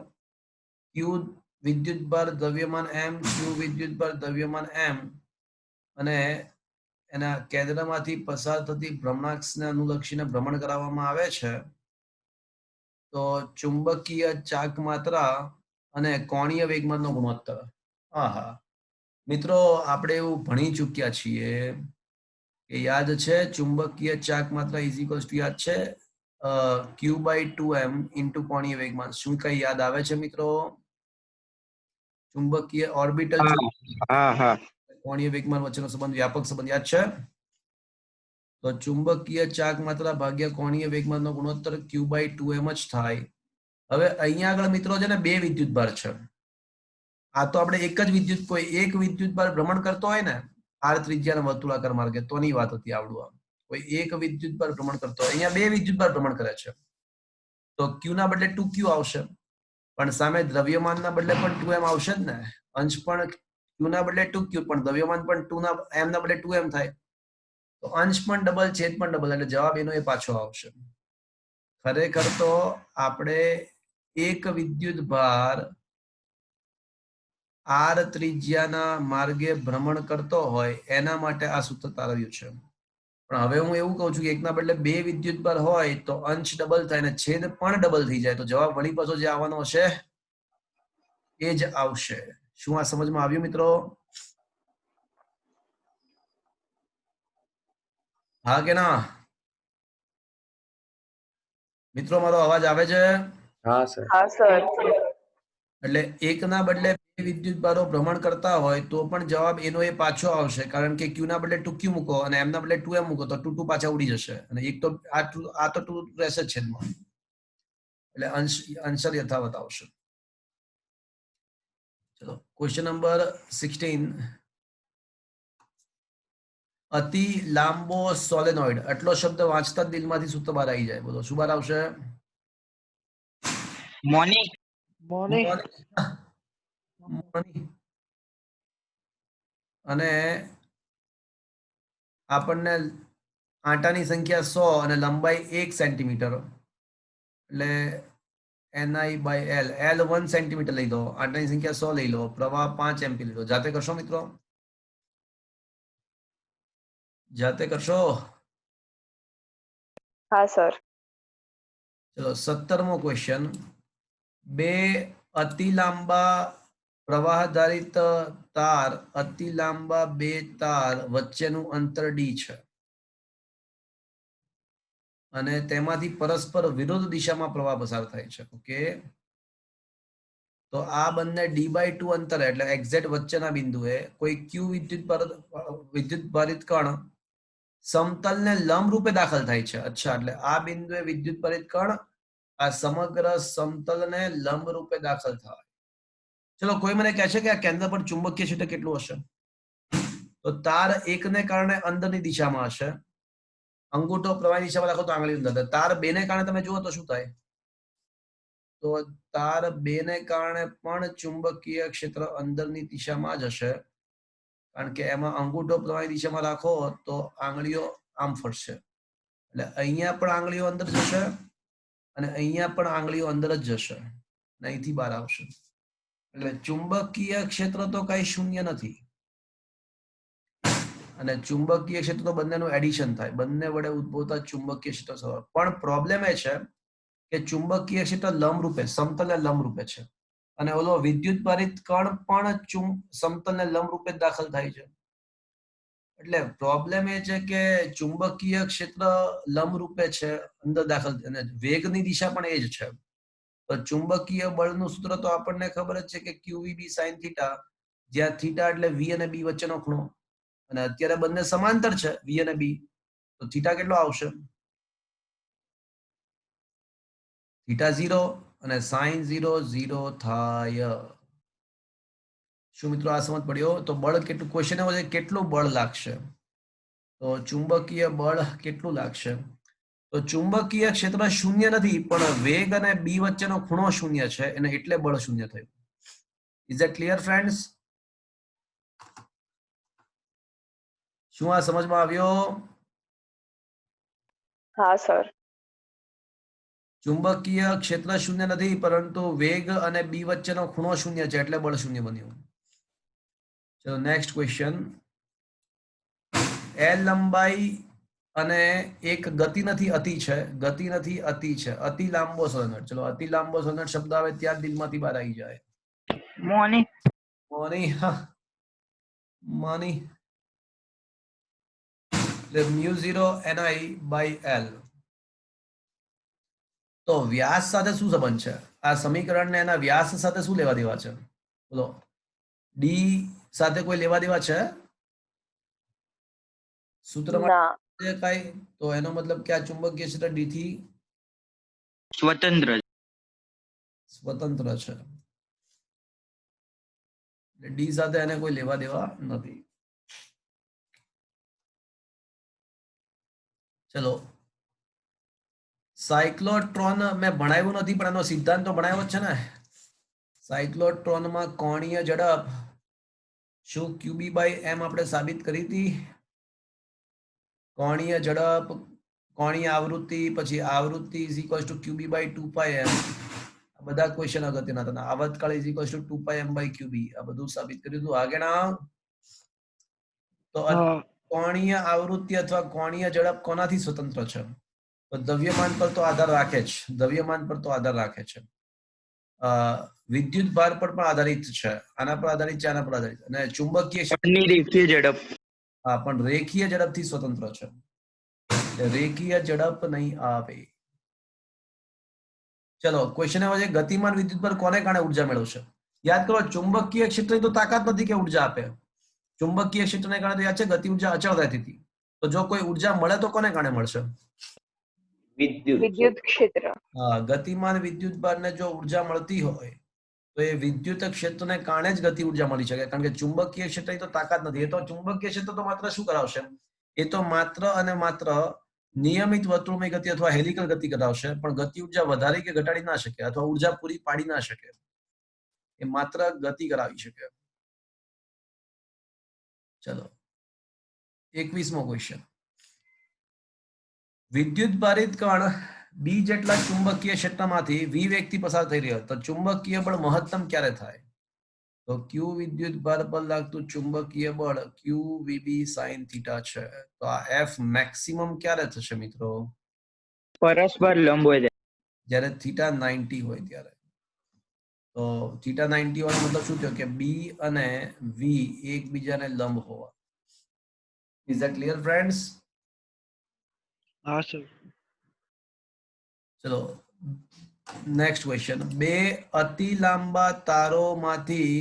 q વિદ્યુતભાર દ્રવ્યમાન m, q વિદ્યુતભાર દ્રવ્યમાન m, અને એના કેન્દ્રમાંથી પસાર થતી ભ્રમણાક્ષને અનુલક્ષીને ભ્રમણ કરાવવામાં આવે છે. તો ચુંબકીય ચાક માત્રા અને કોણીય વેગમાનનો ગુણોત્તર. આહા મિત્રો, આપણે એવું ભણી ચૂક્યા છીએ કે યાદ છે, ચુંબકીય ચાક માત્રા ઇઝ ઇક્વલ્સ ટુ યાદ છે q/2m ઇન્ટુ કોણીય વેગમાન. શું કઈ યાદ આવે છે મિત્રો? ચુંબકીય ઓર્બિટલ કોણીય વેગમાન વચ્ચેનો સંબંધ, વ્યાપક સંબંધ યાદ છે? તો ચુંબકીય ચાક માત્રા ભાગ્યા કોણીય વેગમાનનો ગુણોત્તર q/2m જ થાય. હવે અહીંયા આગળ મિત્રો છે ને 2 વિદ્યુતભાર છે. આ તો આપણે એક જ વિદ્યુત, કોઈ એક વિદ્યુતભાર ભ્રમણ કરતો હોય ને r ત્રિજ્યાના વર્તુળાકાર માર્ગે તોની વાત હતી. આવડું આમ કોઈ એક વિદ્યુતભાર ભ્રમણ કરતો હોય, અહીંયા 2 વિદ્યુતભાર ભ્રમણ કરે છે, તો q ના બદલે 2q આવશે, પણ સામે દ્રવ્યમાનના બદલે પણ 2m આવશે જ ને. અંશ પણ q ના બદલે 2q, પણ દ્રવ્યમાન પણ 2 ના m ના બદલે 2m થાય. તો અંશ પણ ડબલ, છેદ પણ ડબલ, એટલે જવાબ એનો એ પાછો આવશે. ખરેખર તો આપણે એક વિદ્યુત ભાર આર ત્રિજ્યાના માર્ગે ભ્રમણ કરતો હોય એના માટે આ સૂત્ર તારવ્યું છે. પણ હવે હું એવું કહું છું કે એકના બદલે બે વિદ્યુતભાર હોય તો અંશ ડબલ થાય અને છેદ પણ ડબલ થઈ જાય, તો જવાબ વળી પાછો જે આવવાનો હશે એ જ આવશે. શું આ સમજમાં આવ્યું મિત્રો? હા કે ના? મિત્રો મારો અવાજ આવે છે?
હા સર.
એટલે એકના બદલે બે વિદ્યુતભારો ભ્રમણ કરતા હોય તો પણ જવાબ એનો એ પાછો આવશે, કારણ કે ક્યુ ના બદલે 2q મૂકો અને એમ ના બદલે 2m મૂકો તો 2 પાછા ઉડી જશે અને એક તો આ તો 2 રહેશે જ છેદમાં, એટલે આન્સર યથાવત આવશે. ચલો ક્વેશ્ચન નંબર 16. અતિ લાંબો સોલેનોઇડ, આટલો શબ્દ વાંચતા જ દિલમાંથી સૂત્ર બહાર આવી જાય. બોલો શું બહાર આવશે?
મોનિક.
અને આપણને આંટાની સંખ્યા 100 અને લંબાઈ 1 સેન્ટીમીટર, એટલે NI/L. L 1 સેન્ટીમીટર લઈ લો, આંટાની સંખ્યા 100 લઈ લો, પ્રવાહ 5 એમ્પી લઈ લો. જાતે કરશો મિત્રો? જાતે કરશો?
હા સર.
ચલો 17મો ક્વેશ્ચન. બે અતિ લાંબા પ્રવાહધારિત તાર, અતિ લાંબા બે તાર વચ્ચેનું અંતર d છે અને તેમાંથી પરસ્પર વિરુદ્ધ દિશામાં પ્રવાહ પસાર થાય છે. ઓકે, તો આ બંને d/2 અંતરે એટલે એક્ઝેક્ટ વચ્ચેના બિંદુએ કોઈ q વિદ્યુતભારિત કણ સમતલને લંબ રૂપે દાખલ થાય છે. અચ્છા, એટલે આ બિંદુએ વિદ્યુતભારિત કણ આ સમગ્ર સમતલને લંબ રૂપે દાખલ થાય. ચલો કોઈ મને કહે છે કે આ કેન્દ્ર પર ચુંબકીય ક્ષેત્ર કેટલું હશે? તો તાર એકને કારણે અંદરની દિશામાં હશે, અંગૂઠો પ્રવાહી દિશામાં રાખો તો આંગળી અંદર. તાર બે ને કારણે તમે જુઓ તો શું થાય? તો તાર બે ને કારણે પણ ચુંબકીય ક્ષેત્ર અંદરની દિશામાં જ હશે, કારણ કે એમાં અંગૂઠો પ્રવાહી દિશામાં રાખો તો આંગળીઓ આમ ફરશે, એટલે અહીંયા પણ આંગળીઓ અંદર જશે અને અહીંયા પણ આંગળીઓ અંદર જ જશે, અહીંથી બહાર આવશે. એટલે ચુંબકીય ક્ષેત્ર તો કઈ શૂન્ય નથી, અને ચુંબકીય ક્ષેત્ર તો બંનેનું એડિશન થાય, બંને વડે ઉદ્ભવતા ચુંબકીય ક્ષેત્ર સવાર. પણ પ્રોબ્લેમ એ છે કે ચુંબકીય ક્ષેત્ર લંબરૂપે સમતલને લંબરૂપે છે અને ઓલો વિદ્યુતભારિત કણ પણ સમતલને લંબરૂપે દાખલ થાય છે. એટલે પ્રોબ્લેમ એ છે કે ચુંબકીય ક્ષેત્ર લંબરૂપે છે અંદર દાખલ, અને વેગની દિશા પણ એ જ છે. તો ચુંબકીય બળનું સૂત્ર તો આપણને ખબર જ છે કે QVB sin થીટા, જ્યાં થીટા એટલે V અને B વચ્ચેનો ખૂણો, અને અત્યારે બંને સમાંતર છે V અને B, તો થીટા કેટલો આવશે? થીટા 0 અને sin 0 0 થાય. શું મિત્રો આ સમજ પડ્યો? તો બળ કેટલું, ક્વેશ્ચન એવો છે કેટલું બળ લાગશે, તો ચુંબકીય બળ કેટલું લાગશે? તો ચુંબકીય ક્ષેત્ર શૂન્ય નથી, પણ વેગ અને બી વચ્ચેનો ખૂણો શૂન્ય છે, અને એટલે બળ શૂન્ય થયું. Is that clear friends? શું આ સમજમાં આવ્યો?
હા સર.
ચુંબકીય ક્ષેત્ર શૂન્ય નથી, પરંતુ વેગ અને બી વચ્ચેનો ખૂણો શૂન્ય છે, એટલે બળ શૂન્ય બન્યું. ચલો નેક્સ્ટ ક્વેશ્ચન. L લંબાઈ અને એક ગતિ નથી અતિ છે, ગતિ નથી અતિ છે, અતિ લાંબો સોલેનોઇડ. ચલો અતિ લાંબો સોલેનોઇડ શબ્દ આવે ત્યાં દિલમાંથી બહાર આવી જાય.
મોનિક.
માની એટલે μ0 Ni/L. તો વ્યાસ સાથે શું સંબંધ છે? આ સમીકરણને એના વ્યાસ સાથે શું લેવા દેવા છે? બોલો, ડી સાથે કોઈ લેવા દેવા છે સૂત્રમાં? કઈ, તો એનો મતલબ કે આ ચુંબકીય ક્ષેત્ર ડી થી
સ્વતંત્ર
છે, ડી સાથે એને કોઈ લેવા દેવા નથી. ચલો સાયક્લોટ્રોન મેં ભણાવ્યું નથી, પણ એનો સિદ્ધાંત તો ભણાવ્યો જ છે ને. સાયક્લોટ્રોનમાં કોણીય ઝડપ શું QB/m આપણે સાબિત કરી હતી? કોણીય ઝડપ, કોણીય આવૃત્તિ, પછી આવૃત્તિ is equals to QB/2πm. આ બધા ક્વેશ્ચન અગત્યના હતા. આવતકાળ ઇઝ ઇક્વલ્સ ટુ 2πm/qb આ બધું સાબિત કર્યું હતું. આગળના તો કોણીય આવૃત્તિ અથવા કોણીય ઝડપ કોનાથી સ્વતંત્ર છે? તો દ્રવ્યમાન પર તો આધાર રાખે જ. દ્રવ્યમાન પર તો આધાર રાખે છે. વિદ્યુત ભાર પર પણ આધારિત છે. આના પર આધારિત છે, આના પર આધારિત. અને ચુંબકીય
પરની રેખીય ઝડપ.
હા, પણ રેખીય ઝડપથી સ્વતંત્ર છે. રેખીય ઝડપ નહીં આવે. ચલો ક્વેશ્ચન એવો છે, ગતિમાન વિદ્યુત પર કોને કારણે ઉર્જા મેળવશે? યાદ કરો, ચુંબકીય ક્ષેત્રની તો તાકાત નથી કે ઉર્જા આપે. ચુંબકીય ક્ષેત્રને કારણે તો યાદ છે ગતિ ઉર્જા અચળ રહેતી હતી. તો જો કોઈ ઉર્જા મળે તો કોને કારણે મળશે?
વિદ્યુત
ક્ષેત્ર.
હા, ગતિમાન વિદ્યુત ભારને જો ઉર્જા મળતી હોય તો એ વિદ્યુત ક્ષેત્રને કારણે જ ગતિ ઉર્જા મળી શકે, કારણ કે ચુંબકીય ક્ષેત્રની તો તાકાત નથી. એ તો ચુંબકીય ક્ષેત્ર તો માત્ર શું કરાવશે? એ તો માત્ર અને માત્ર નિયમિત વર્તુળમય ગતિ અથવા હેલિકલ ગતિ કરાવશે, પણ ગતિ ઉર્જા વધારી કે ઘટાડી ના શકે અથવા ઉર્જા પૂરી પાડી ના શકે. એ માત્ર ગતિ કરાવી શકે. ચલો 21મો ક્વેશ્ચન. વિદ્યુત ભારિત કણ બી જેટલા ચુંબકીય ક્ષેત્રમાંથી વી વેગથી પસાર થઈ રહ્યો તો ચુંબકીય બળ મહત્તમ ક્યારે થાય? તો ક્યુ વિદ્યુત ભાર પર લાગતું ચુંબકીય બળ ક્યુ વીબી સાઇન થીટા છે. તો આ એફ મેક્સિમમ ક્યારે થશે મિત્રો?
પરસ્પર લંબ હોય
જ્યારે થીટા 90 હોય ત્યારે. તો થીટા 90 વાળો મતલબ શું થયો કે બી અને વી એકબીજાને લંબ હોવા. Is that clear friends?
હા સર.
ચલો નેક્સ્ટ ક્વેશ્ચન. બે અતિ લાંબા તારોમાંથી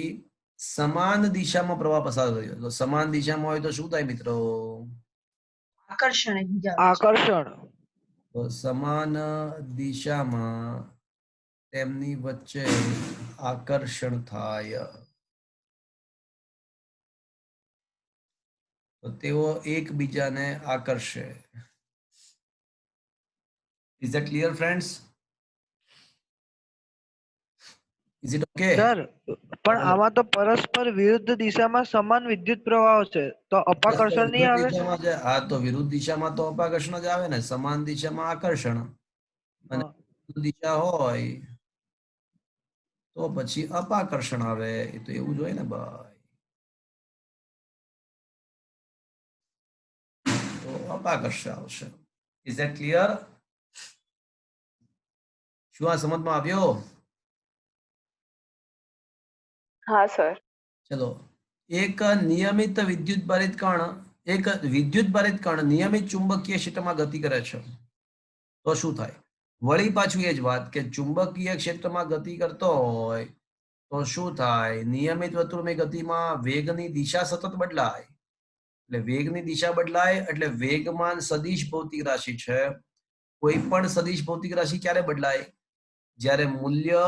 સમાન દિશામાં પ્રવાહ પસાર થયો. તો સમાન દિશામાં હોય તો શું થાય મિત્રો?
આકર્ષણ એકબીજા
આકર્ષણ.
તો સમાન દિશામાં તેમની વચ્ચે આકર્ષણ થાય. તો તેઓ એકબીજાને આકર્ષે. Is that clear friends? Is it okay?
Sir પણ આમાં તો પરસ્પર વિરુદ્ધ દિશામાં સમાન વિદ્યુત પ્રવાહ છે, તો અપાકર્ષણ નહીં આવે?
હા, તો વિરુદ્ધ દિશામાં તો અપાકર્ષણ જ આવે ને. સમાન દિશામાં આકર્ષણ અને વિરુદ્ધ દિશા હોય તો પછી અપાકર્ષણ આવે. એ તો એવું જ હોય ને ભાઈ. તો અપાકર્ષણ આવશે. Is that clear? શું આ સમજમાં આવ્યો?
હા સર.
ચલો એક નિયમિત વિદ્યુત ભારિત કણ નિયમિત ચુંબકીય ક્ષેત્રમાં ગતિ કરે છે તો શું થાય? વળી પાછું એ જ વાત કે ચુંબકીય ક્ષેત્રમાં ગતિ કરતો હોય તો શું થાય? નિયમિત વર્તુળમય ગતિમાં વેગની દિશા સતત બદલાય. એટલે વેગની દિશા બદલાય એટલે વેગમાન સદિશ ભૌતિક રાશિ છે. કોઈ પણ સદિશ ભૌતિક રાશિ ક્યારે બદલાય? જ્યારે મૂલ્ય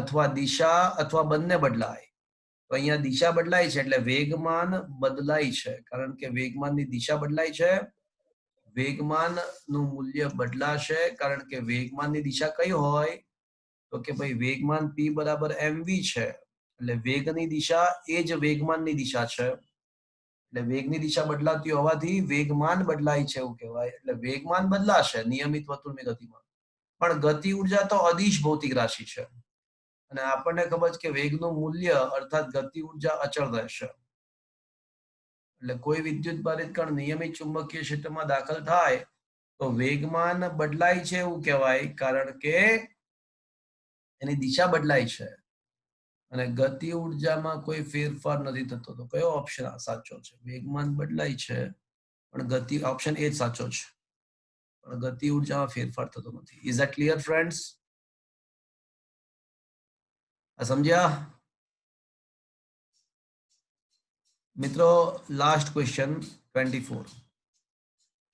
અથવા દિશા અથવા બંને બદલાય. તો અહીંયા દિશા બદલાય છે એટલે વેગમાન બદલાય છે, કારણ કે વેગમાનની દિશા બદલાય છે. વેગમાનનું મૂલ્ય બદલાશે કારણ કે વેગમાનની દિશા કઈ હોય? તો કે ભાઈ વેગમાન p બરાબર mv છે. એટલે વેગની દિશા એ જ વેગમાનની દિશા છે. એટલે વેગની દિશા બદલાતી હોવાથી વેગમાન બદલાય છે એવું કહેવાય. એટલે વેગમાન બદલાશે નિયમિત વર્તુળની ગતિમાં, પણ ગતિ ઉર્જા તો અદિશ ભૌતિક રાશિ છે અને આપણને ખબર છે કે વેગનું મૂલ્ય અર્થાત ગતિ ઉર્જા અચળ રહેશે. એટલે કોઈ વિદ્યુત ભારિત કણ નિયમિત ચુંબકીય ક્ષેત્રમાં દાખલ થાય તો વેગમાન બદલાય છે એવું કહેવાય, કારણ કે એની દિશા બદલાય છે અને ગતિ ઉર્જામાં કોઈ ફેરફાર નથી થતો. તો કયો ઓપ્શન સાચો છે? વેગમાન બદલાય છે પણ ગતિ, ઓપ્શન એ જ સાચો છે, પણ ગતિ ઉર્જામાં ફેરફાર થતો નથી. Is that clear friends? આ સમજ્યા મિત્રો? Last question 24.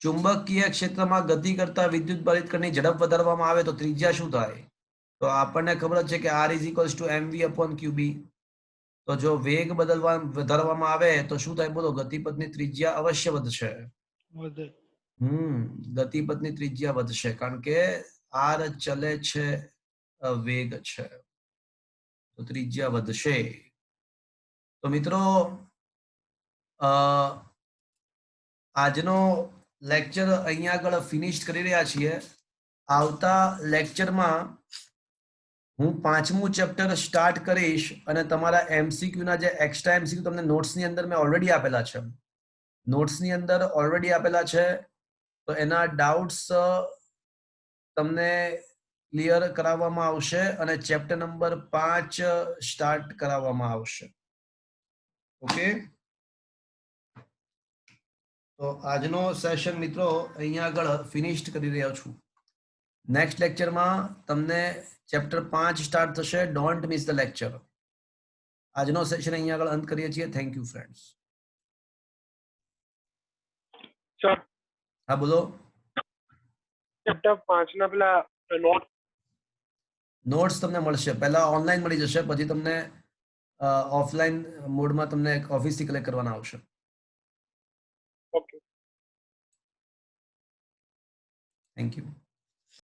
ચુંબકીય ક્ષેત્રમાં ગતિ કરતા વિદ્યુત ભારિત કણની ઝડપ વધારવામાં આવે તો ત્રિજ્યા શું થાય? તો આપણને ખબર છે કે r = mv/qb. તો જો વેગ વધારવામાં આવે તો શું થાય બોલો? ગતિપથની ત્રિજ્યા અવશ્ય વધશે. ગતિપથની ત્રિજ્યા વધશે કારણ કે r ચલે છે, વેગ છે, તો ત્રિજ્યા વધશે. તો મિત્રો આજનો લેક્ચર અહીંયા આગળ ફિનિશ કરી રહ્યા છીએ. આવતા લેક્ચરમાં હું 5મું ચેપ્ટર સ્ટાર્ટ કરીશ અને તમારા એમસીક્યુ ના જે એક્સ્ટ્રા એમસીક્યુ તમને નોટ્સ ની અંદર મેં ઓલરેડી આપેલા છે, નોટ્સ ની અંદર ઓલરેડી આપેલા છે, તો એના ડાઉટ્સ તમને ક્લિયર કરાવવામાં આવશે અને ચેપ્ટર નંબર 5 સ્ટાર્ટ કરાવવામાં આવશે. ઓકે, તો આજનો સેશન મિત્રો અહીંયા આગળ ફિનિશ્ડ કરી રહ્યો છું. નેક્સ્ટ લેક્ચરમાં તમને ચેપ્ટર 5 સ્ટાર્ટ થશે. Don't miss the lecture. આજનો સેશન અહીંયા આગળ અંત કરીએ છીએ. Thank you friends.
સર
હા બોલો.
ચેપ્ટર 5 ના પેલા
નોટ્સ તમને મળશે. પહેલા ઓનલાઈન મળી જશે, પછી તમને ઓફલાઈન મોડમાં તમને ઓફિસથી કલેક્ટ કરવાના આવશે.
ઓકે.
Thank you.